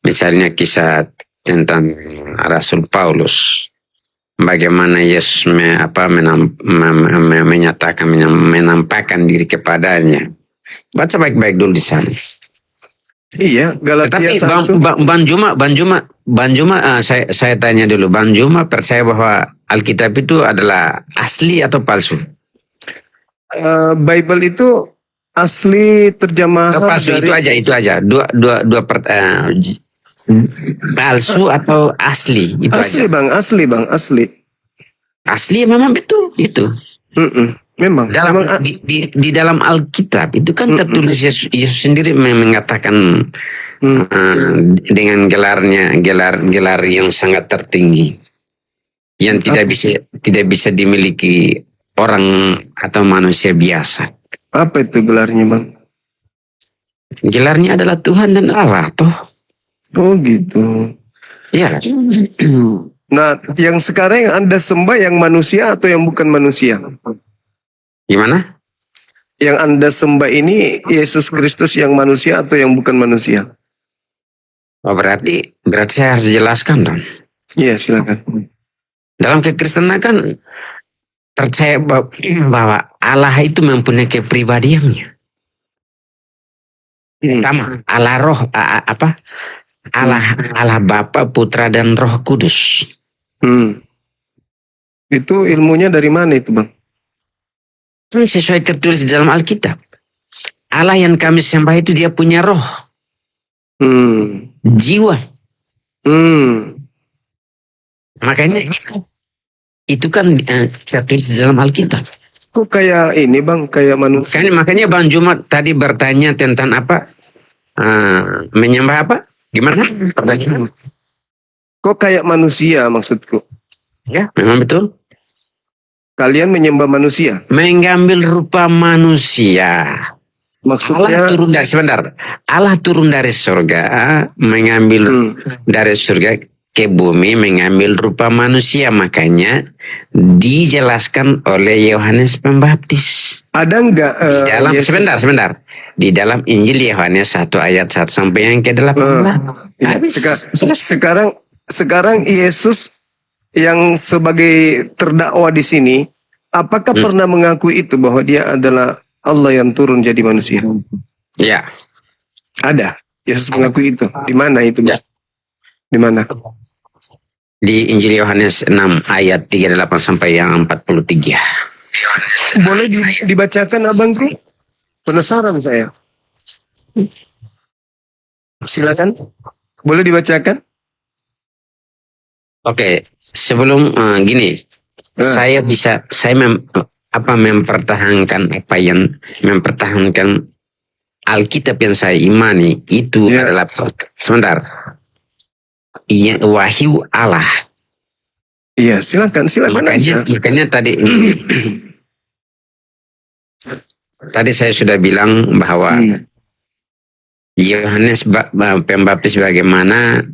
misalnya kisah tentang Rasul Paulus, bagaimana Yesus menampakkan diri kepadanya. Baca baik-baik dulu di sana. Iya, Galatia 1. Bang Juma, saya tanya dulu, Bang Juma percaya bahwa Alkitab itu adalah asli atau palsu? Bible itu asli terjemahan palsu dari... itu aja. Palsu atau asli? Itu asli aja. Bang, asli. Asli memang betul itu. Memang. Di dalam Alkitab itu kan tertulis Yesus sendiri mengatakan dengan gelar yang sangat tertinggi yang tidak bisa dimiliki orang atau manusia biasa. Apa itu gelarnya bang? Gelarnya adalah Tuhan dan Allah toh. Oh gitu. Ya. Nah, yang sekarang yang Anda sembah yang manusia atau yang bukan manusia? Gimana? Yang Anda sembah ini Yesus Kristus yang manusia atau yang bukan manusia? Oh, berarti saya harus jelaskan dong. Iya, silakan. Dalam kekristenan kan percaya bahwa Allah itu mempunyai kepribadiannya. Pertama, Allah Roh Allah Bapa, Putra dan Roh Kudus. Itu ilmunya dari mana itu, Bang? Sesuai tertulis di dalam Alkitab. Allah yang kami sembah itu dia punya roh. Jiwa. Makanya itu kan tertulis di dalam Alkitab. Kok kayak ini Bang, kayak manusia? Makanya Bang Juma tadi bertanya tentang apa? Menyembah apa? Gimana? Pertanyaan. Kok kayak manusia maksudku? Ya, memang betul. Kalian menyembah manusia? Mengambil rupa manusia. Maksudnya Allah turun dari surga, mengambil dari surga ke bumi mengambil rupa manusia, makanya dijelaskan oleh Yohanes Pembaptis. Ada enggak Di dalam sebentar. Di dalam Injil Yohanes 1 ayat 1 sampai yang ke-18. Ya, sekarang Yesus yang sebagai terdakwa di sini, apakah pernah mengakui itu bahwa dia adalah Allah yang turun jadi manusia? Ya. Ada. Yesus mengakui itu. Di mana itu? Ya. Di mana? Di Injil Yohanes 6 ayat 38 sampai yang 43. Boleh dibacakan abangku? Penasaran saya. Silakan. Boleh dibacakan? Oke, sebelum gini, saya mempertahankan Alkitab yang saya imani itu adalah sebentar. Iya, wahyu Allah. Iya, silakan aja. Makanya tadi saya sudah bilang bahwa Yohanes Pembaptis bagaimana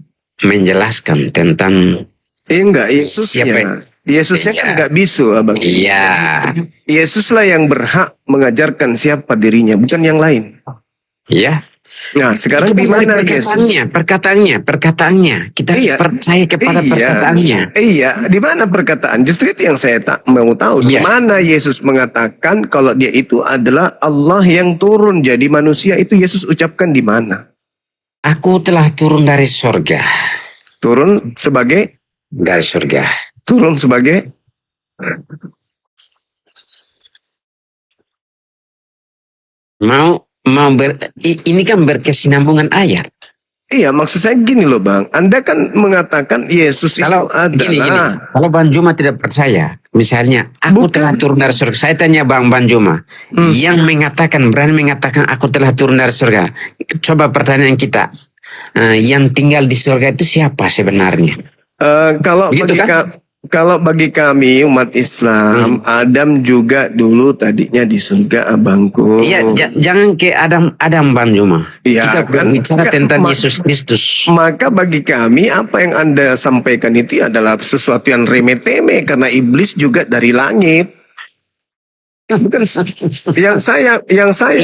menjelaskan tentang enggak, Yesusnya kan enggak bisu, abang. Iya. Yesuslah yang berhak mengajarkan siapa dirinya, bukan yang lain. Iya. Nah, sekarang di mana Yesus? Perkataannya. Kita percaya kepada perkataannya. Iya, di mana perkataan? Justru itu yang saya tak mau tahu. Di mana Yesus mengatakan kalau dia itu adalah Allah yang turun jadi manusia, itu Yesus ucapkan di mana? Aku telah turun dari surga. Turun sebagai? Dari surga. Turun sebagai? Ini kan berkesinambungan ayat. Iya, maksud saya gini loh Bang. Anda kan mengatakan Yesus itu adalah... Gini. Kalau Bang Juma tidak percaya, misalnya, aku telah turun dari surga. Saya tanya Bang Juma, yang berani mengatakan aku telah turun dari surga. Coba pertanyaan kita, yang tinggal di surga itu siapa sebenarnya? Kalau bagi kami umat Islam, Adam juga dulu tadinya di surga, abangku. Iya, jangan ke Adam Bang Juma. Ya, kita berbicara tentang Yesus Kristus. Maka bagi kami apa yang Anda sampaikan itu adalah sesuatu yang remeh-temeh karena iblis juga dari langit. Bukan yang saya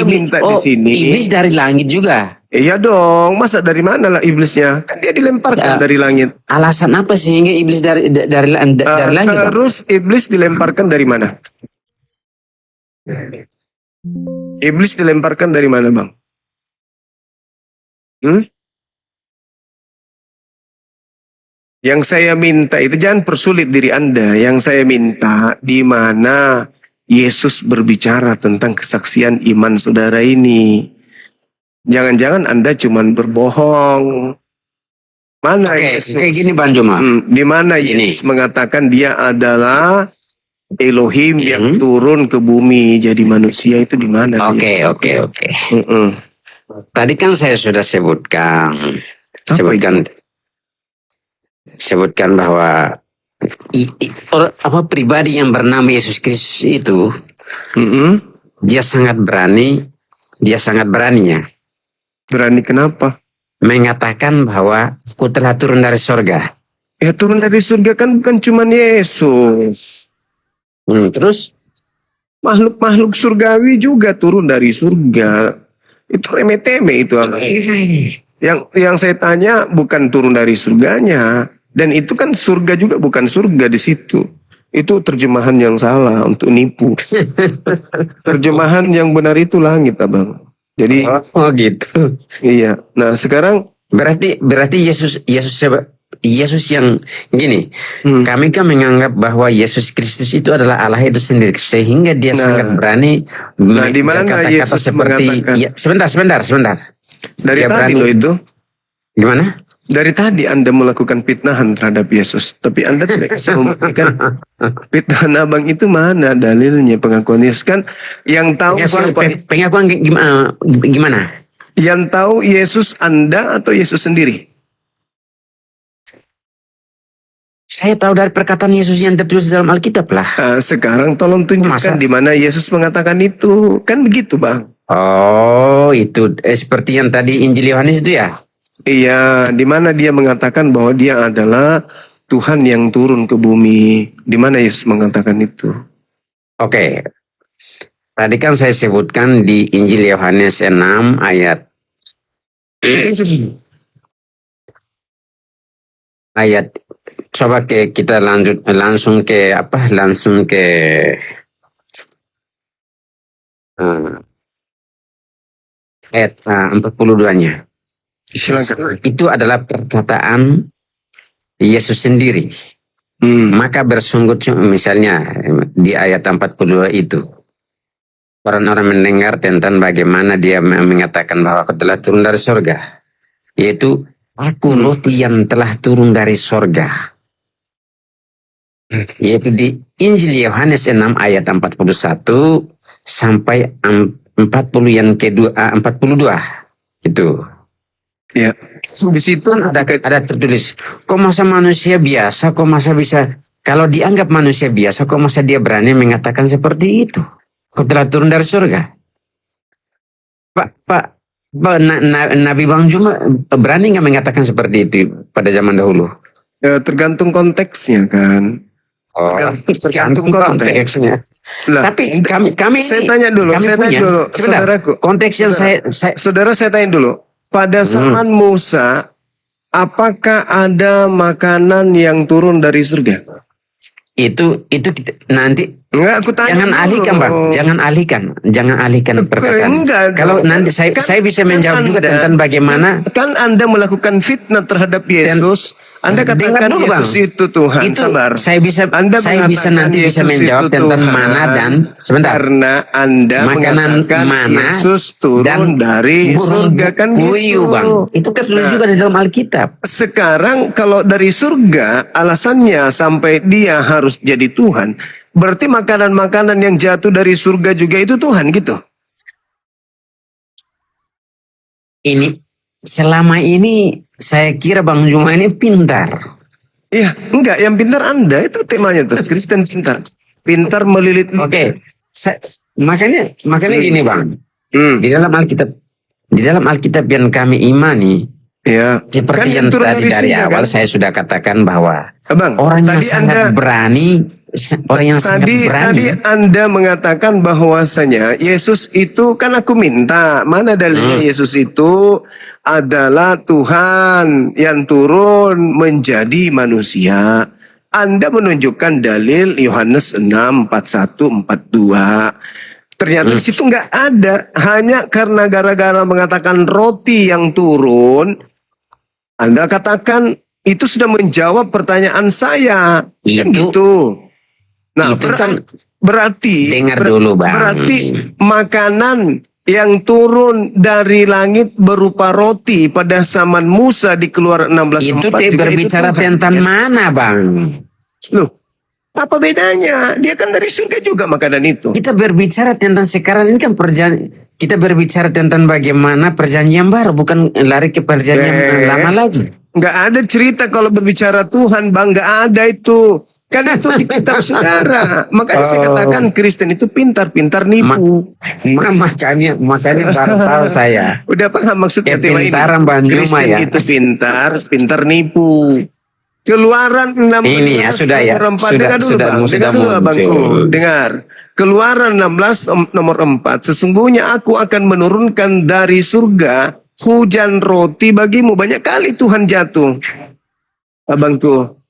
minta di sini. Iblis dari langit juga. Iya dong, masa dari mana lah iblisnya? Kan dia dilemparkan dari langit. Alasan apa sehingga iblis dari langit? Terus iblis dilemparkan dari mana? Iblis dilemparkan dari mana, Bang? Yang saya minta itu jangan persulit diri Anda. Yang saya minta di mana Yesus berbicara tentang kesaksian iman saudara ini. Jangan-jangan Anda cuma berbohong. Mana Yesus? Kayak gini Bang Juma. Di mana Yesus mengatakan dia adalah Elohim yang turun ke bumi jadi manusia, itu di mana? Oke. Tadi kan saya sudah sebutkan bahwa pribadi yang bernama Yesus Kristus itu dia sangat beraninya. Berani kenapa? Mengatakan bahwa aku telah turun dari surga. Ya turun dari surga kan bukan cuma Yesus. Terus? Makhluk-makhluk surgawi juga turun dari surga. Itu remeh-temeh itu. Yang saya tanya bukan turun dari surganya. Dan itu kan surga juga bukan surga di situ. Itu terjemahan yang salah untuk nipu. Terjemahan yang benar itu langit, abang. Jadi gitu. Iya. Nah sekarang berarti Yesus yang gini. Kami kan menganggap bahwa Yesus Kristus itu adalah Allah itu sendiri, sehingga dia sangat berani. Di mana Yesus seperti sebentar. Dari tadi loh itu. Gimana? Dari tadi Anda melakukan fitnahan terhadap Yesus, tapi Anda tidak bisa membuktikan fitnahan abang itu mana dalilnya, pengakuan Yesus kan yang tahu pengakuan gimana? Yang tahu Yesus Anda atau Yesus sendiri? Saya tahu dari perkataan Yesus yang tertulis dalam Alkitab lah. Sekarang tolong tunjukkan di mana Yesus mengatakan itu, kan begitu bang? Oh itu seperti yang tadi Injil Yohanes itu ya? Iya, di mana dia mengatakan bahwa dia adalah Tuhan yang turun ke bumi. Di mana Yesus mengatakan itu? Oke. Tadi kan saya sebutkan di Injil Yohanes 6 ayat coba kita langsung ke ayat 42-nya. Itu adalah perkataan Yesus sendiri. Maka bersungguh misalnya di ayat 42 itu. Orang-orang mendengar tentang bagaimana dia mengatakan bahwa aku telah turun dari sorga. Yaitu, aku roti yang telah turun dari sorga. Yaitu di Injil Yohanes 6 ayat 41 sampai 42 itu. Ya, di situ ada tertulis, kok masa manusia biasa, kok masa bisa, kalau dianggap manusia biasa, kok masa dia berani mengatakan seperti itu? Kok telah turun dari surga? Nabi Bang Juma berani nggak mengatakan seperti itu pada zaman dahulu? Ya, tergantung konteksnya kan. Tergantung konteksnya. Lah, tapi kami saya tanya dulu, saudaraku. Konteks yang saudara saya tanya dulu. Pada zaman Musa, apakah ada makanan yang turun dari surga? Itu nanti enggak, aku tanya jangan alihkan Bang, jangan alihkan perkataan. Kalau nanti saya bisa menjawab juga tentang bagaimana kan Anda melakukan fitnah terhadap Yesus. Anda katakan dulu, Yesus Bang. Itu Tuhan. Itu sabar. Saya bisa nanti bisa menjawab tentang Tuhan, mana dan sebentar. Karena Anda mengatakan mana Yesus turun dari surga kan gitu. Bang. Itu tertulis juga di dalam Alkitab. Sekarang kalau dari surga alasannya sampai dia harus jadi Tuhan, berarti makanan-makanan yang jatuh dari surga juga itu Tuhan gitu. Ini selama ini saya kira Bang Juma ini pintar. Iya, enggak, yang pintar Anda itu temanya tuh, Kristen pintar. Pintar melilit. Oke. Makanya gini Bang. Di dalam Alkitab yang kami imani, ya, seperti kan yang tadi dari awal kan? Saya sudah katakan bahwa orang yang sangat berani, Tadi Anda mengatakan bahwasanya Yesus itu kan aku minta. Mana dalilnya Yesus itu adalah Tuhan yang turun menjadi manusia. Anda menunjukkan dalil Yohanes 6, 41, 42. Ternyata di situ nggak ada. Hanya karena gara-gara mengatakan roti yang turun, Anda katakan itu sudah menjawab pertanyaan saya. Kan gitu. Nah, itu berarti dengar dulu Bang. Berarti makanan yang turun dari langit berupa roti pada zaman Musa di Keluaran 16:4 itu berbicara tentang mana Bang? Loh, apa bedanya? Dia kan dari surga juga makanan itu. Kita berbicara tentang sekarang ini kan kita berbicara tentang bagaimana perjanjian baru, bukan lari ke perjanjian lama lagi. Nggak ada cerita kalau berbicara Tuhan Bang, nggak ada itu. Kan itu di kitab saudara. Makanya saya katakan Kristen itu pintar-pintar nipu. Makanya baru tahu saya. Udah paham maksudnya tema ini? Kristen ya. Itu pintar nipu. Keluaran 16 ini ya sudah ya. Dengar dulu abangku. Dengar. Keluaran 16 nomor 4. Sesungguhnya aku akan menurunkan dari surga hujan roti bagimu. Banyak kali Tuhan jatuh. Abangku.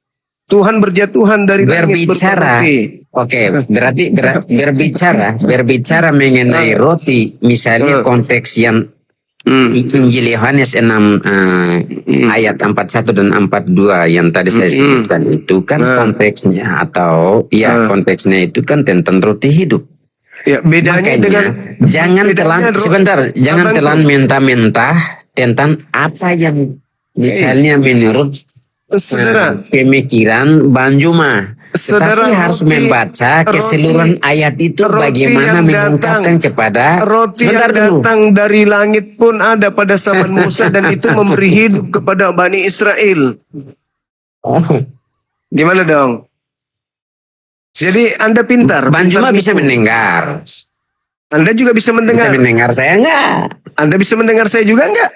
Tuhan berjatuhan dari langit berbicara. Oke, berarti berbicara mengenai roti, misalnya konteks yang Injil Yohanes 6 ayat 41 dan 42 yang tadi saya sebutkan itu kan konteksnya konteksnya itu kan tentang roti hidup. Ya, bedanya dengan jangan telan mentah-mentah tentang apa yang misalnya menurut pemikiran Bang Juma. Tetapi harus membaca keseluruhan ayat itu bagaimana mengungkapkan kepada roti yang datang dari langit pun ada pada zaman Musa dan itu memberi hidup kepada Bani Israel. Gimana dong? Jadi Anda pintar. Bang Juma bisa mendengar. Anda juga bisa mendengar. Bisa mendengar saya enggak? Anda bisa mendengar saya juga enggak?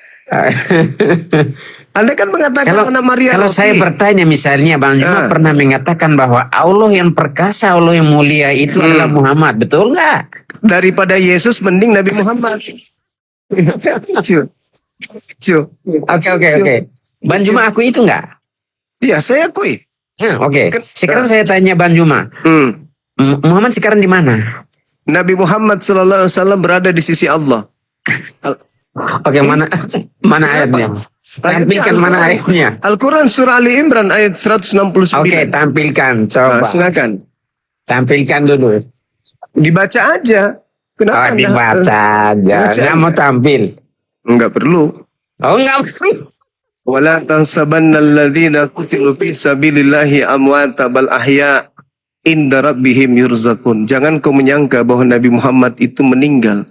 Anda kan mengatakan Kalau anak Maria kalau roti. saya bertanya misalnya Bang Juma pernah mengatakan bahwa Allah yang perkasa, Allah yang mulia itu adalah Muhammad, betul nggak? Daripada Yesus mending Nabi Muhammad. Oke. Bang Juma aku itu nggak? Iya, saya akui. Oke. Sekarang saya tanya Bang Juma. Muhammad sekarang di mana? Nabi Muhammad sallallahu alaihi wasallam berada di sisi Allah. Oke, mana ayatnya? Tampilkan mana ayatnya? Al-Quran surah Ali Imran ayat 169. Oke, tampilkan. Coba. Silakan. Tampilkan dulu. Dibaca aja. Kenapa Anda? Dibaca aja. Nggak mau tampil. Enggak perlu. Oh, enggak perlu. Wala tansabanna alladhina qutilu fi sabilillahi amwata bal ahya inda rabbihim yurzakun. Jangan kau menyangka bahwa Nabi Muhammad itu meninggal.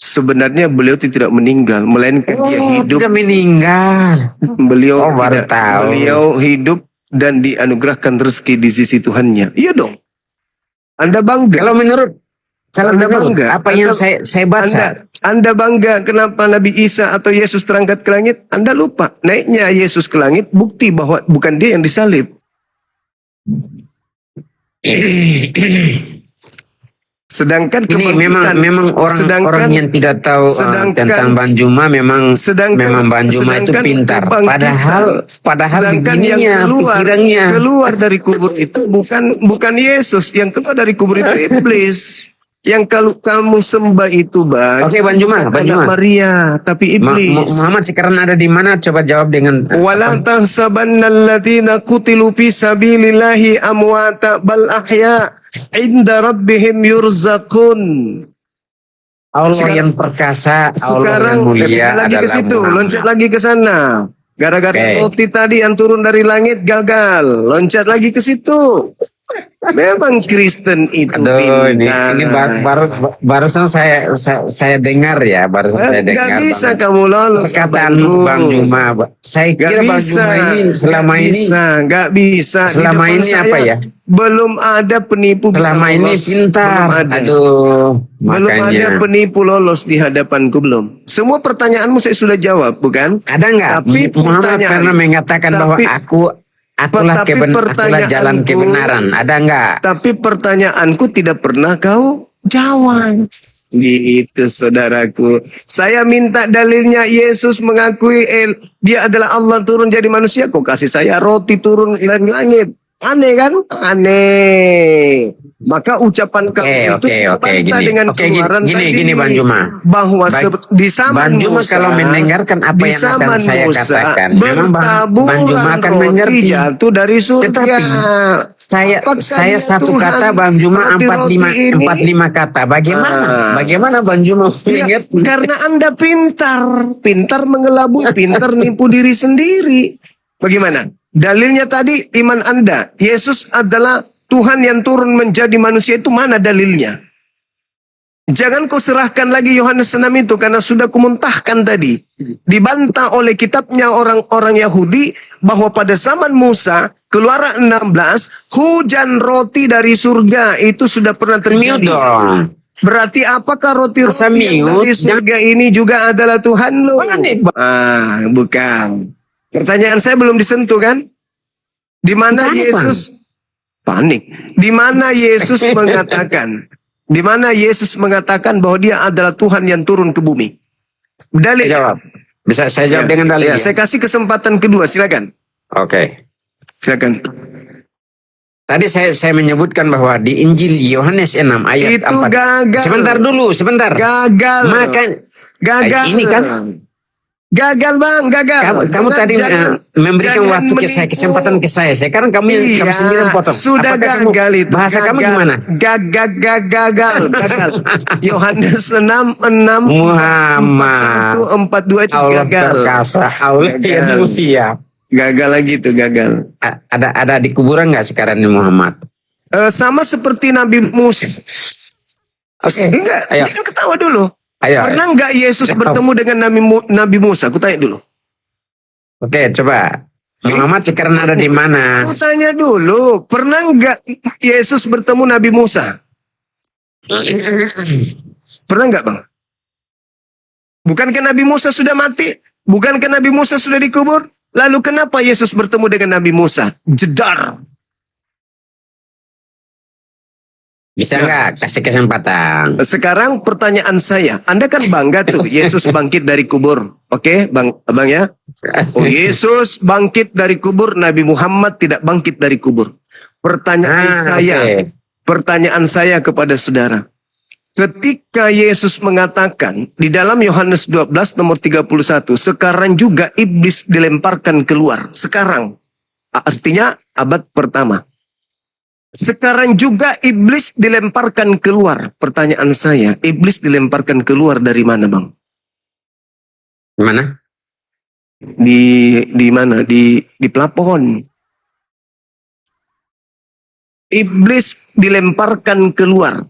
Sebenarnya beliau tidak meninggal, melainkan dia hidup. Tidak meninggal. Beliau baru tahu. Beliau hidup dan dianugerahkan rezeki di sisi Tuhannya. Iya dong. Anda bangga. Kalau menurut Anda bangga. apa yang saya baca. Anda bangga kenapa Nabi Isa atau Yesus terangkat ke langit? Anda lupa. Naiknya Yesus ke langit bukti bahwa bukan dia yang disalib. Sedangkan ini memang orang yang tidak tahu tentang Bang Juma memang Bang Juma itu pintar. Padahal begininya pikirannya. Keluar dari kubur itu bukan Yesus, yang keluar dari kubur itu iblis. Yang kalau kamu sembah itu Bang. Oke, Bang Juma. Maria, tapi iblis. Muhammad sekarang ada di mana? Coba jawab dengan wala tahsabannal ladzina qutilu fi sabilillahi amwata bal ahya inda rabbihim yurzakun. Allah yang perkasa, Allah yang mulia lagi ke situ, loncat lagi ke sana. Gara-gara roti tadi yang turun dari langit gagal, loncat lagi ke situ. Memang Kristen itu pintar. Ini barusan saya dengar ya, saya dengar. Gak bisa kamu lolos perkataan Bang Juma. Saya kira Bang Juma ini selama ini nggak bisa. Selama ini apa ya? Belum ada penipu selama ini pintar. Belum ada penipu lolos di hadapanku belum. Semua pertanyaanmu saya sudah jawab, bukan? Ada nggak? Tapi Muhammad pernah mengatakan bahwa akulah jalan kebenaran. Ada enggak? Tapi pertanyaanku tidak pernah kau jawab. Itu saudaraku. Saya minta dalilnya Yesus mengakui dia adalah Allah turun jadi manusia. Kau kasih saya roti turun dari langit. Aneh kan? Aneh. Maka ucapan kamu itu terbantah dengan keluaran gini Bang Juma. Bahwa di zaman Bang Juma Musa, kalau mendengarkan apa yang akan saya katakan, memang Bang Juma akan mengerti. Jatuh dari surga. Tetapi saya satu kata Bang Juma 45 kata. Bagaimana Bang Juma mengerti? Karena Anda pintar mengelabui, pintar nipu diri sendiri. Bagaimana? Dalilnya tadi iman Anda, Yesus adalah Tuhan yang turun menjadi manusia, itu mana dalilnya? Jangan kau serahkan lagi Yohanes 6 itu karena sudah kumuntahkan tadi. Dibantah oleh kitabnya orang-orang Yahudi bahwa pada zaman Musa, Keluaran 16, hujan roti dari surga itu sudah pernah terjadi. Berarti apakah roti dari surga ini juga adalah Tuhan lo? Bukan. Pertanyaan saya belum disentuh kan? Di mana Yesus panik? Di mana Yesus mengatakan? Di mana Yesus mengatakan bahwa dia adalah Tuhan yang turun ke bumi? Dalil. Bisa saya jawab dengan dalil. Ya, saya kasih kesempatan kedua, silakan. Oke. Silakan. Tadi saya menyebutkan bahwa di Injil Yohanes 6 ayat itu 4. Gagal. Sebentar. Gagal. Gagal. Ini kan gagal Bang, gagal. Kamu tadi memberikan waktu ke saya, kesempatan ke saya. Sekarang kamu sendiri potong. Sudah gagal itu. Bahasa kamu gimana? Gagal. Yohanes 6 Muhammad 142 itu Allah gagal. Perkasa, Allah yang mulia. Gagal lagi itu gagal. Ada di kuburan nggak sekarang ini Muhammad? Sama seperti Nabi Musa. Oke. Enggak, jangan ketawa dulu. Pernah nggak Yesus bertemu dengan Nabi Musa? Aku tanya dulu. Oke, coba. Muhammad sekarang ada di mana? Aku tanya dulu. Pernah nggak Yesus bertemu Nabi Musa? Pernah nggak Bang? Bukankah Nabi Musa sudah mati? Bukankah Nabi Musa sudah dikubur? Lalu kenapa Yesus bertemu dengan Nabi Musa? Jedar. Bisa nggak kasih kesempatan? Sekarang pertanyaan saya, Anda kan bangga tuh Yesus bangkit dari kubur, oke, Abang ya? Oh, Yesus bangkit dari kubur, Nabi Muhammad tidak bangkit dari kubur. Pertanyaan saya kepada saudara, ketika Yesus mengatakan di dalam Yohanes 12 nomor 31, sekarang juga iblis dilemparkan keluar. Sekarang, artinya abad pertama. Sekarang juga iblis dilemparkan keluar. Pertanyaan saya, iblis dilemparkan keluar dari mana, Bang? Mana? Di mana? Di plafon. Iblis dilemparkan keluar.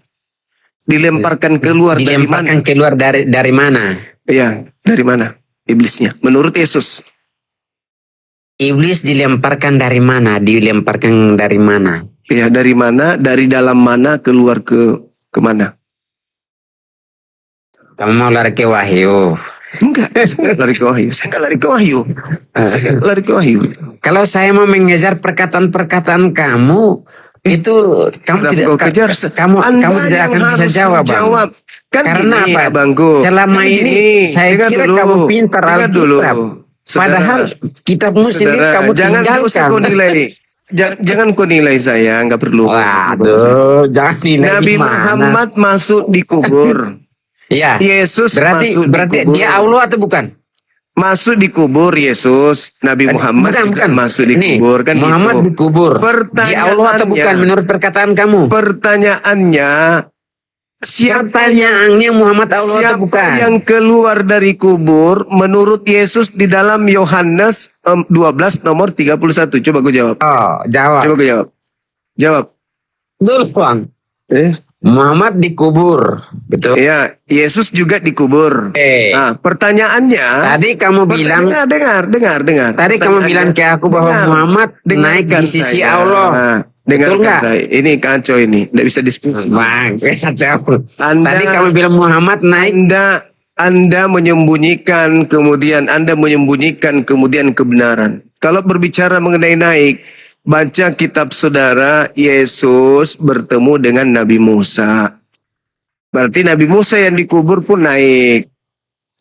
Dilemparkan keluar dari mana? Dilemparkan keluar dari mana? Iya, dari mana iblisnya? Menurut Yesus. Iblis dilemparkan dari mana? Dilemparkan dari mana? Ya, dari mana? Dari dalam mana keluar ke mana? Kamu mau lari ke Wahyu? Enggak, saya lari ke Wahyu. Saya enggak lari ke Wahyu. Saya enggak lari ke Wahyu. Kalau saya mau mengejar perkataan-perkataan kamu, itu kamu tidak kamu tidak akan bisa jawab, Bang. Kan karena gini, apa, Bangku? Selama Kan ini gini, saya kira dulu, kamu pintar dulu. Alkitab. Padahal kitabmu sendiri kamu jangan tinggalkan. kau nilai. Jangan kau nilai saya, nggak perlu. Waduh, jangan nilai. Nabi Muhammad masuk di kubur. Iya. Yesus masuk berarti di kubur. dia Allah atau bukan? Masuk di kubur Yesus, Nabi Muhammad bukan masuk di kubur kan Muhammad gitu. dikubur. Dia Allah atau bukan menurut perkataan kamu? Pertanyaannya, Pertanyaannya Muhammad Allah atau bukan? Siapa yang keluar dari kubur menurut Yesus di dalam Yohanes 12 nomor 31? Coba gue jawab. Oh, jawab. Coba gue jawab. Jawab. Dulu, Bang. Muhammad dikubur, betul? Iya, Yesus juga dikubur. Nah, pertanyaannya. Tadi kamu bilang. Dengar. Tadi kamu bilang ke aku bahwa Muhammad naik di sisi Allah. Dengarkan saya. Ini kacau ini. Tidak bisa diskusi. Bang, kacau. Tadi kamu bilang Muhammad naik. Anda menyembunyikan kemudian kebenaran. Kalau berbicara mengenai naik, baca kitab saudara, Yesus bertemu dengan Nabi Musa. Berarti Nabi Musa yang dikubur pun naik.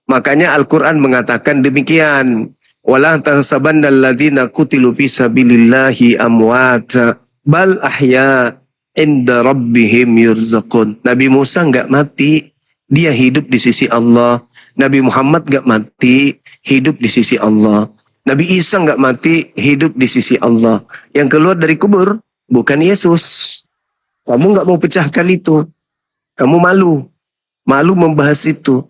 Makanya Al-Quran mengatakan demikian. Wala tahsabanna alladziina qutilu fi sabilillahi amwata bal ahya inda rabbihim yurzaqun. Nabi Musa enggak mati, dia hidup di sisi Allah. Nabi Muhammad enggak mati, hidup di sisi Allah. Nabi Isa enggak mati, hidup di sisi Allah. Yang keluar dari kubur bukan Yesus. Kamu enggak mau pecahkan itu. Kamu malu membahas itu.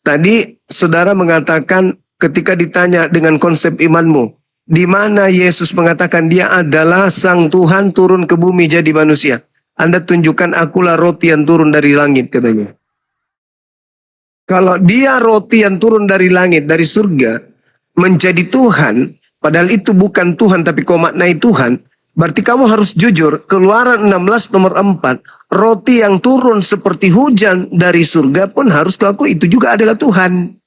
Tadi saudara mengatakan ketika ditanya dengan konsep imanmu, di mana Yesus mengatakan dia adalah sang Tuhan turun ke bumi jadi manusia. Anda tunjukkan akulah roti yang turun dari langit, katanya. Kalau dia roti yang turun dari langit, dari surga, menjadi Tuhan, padahal itu bukan Tuhan tapi kau maknai Tuhan, berarti kamu harus jujur. Keluaran 16 nomor 4, roti yang turun seperti hujan dari surga pun harus kau akui itu juga adalah Tuhan.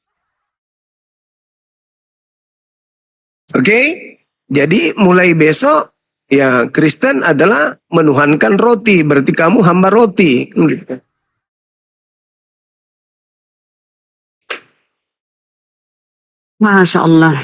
Oke? Jadi mulai besok ya Kristen adalah menuhankan roti, berarti kamu hamba roti. Masya Allah.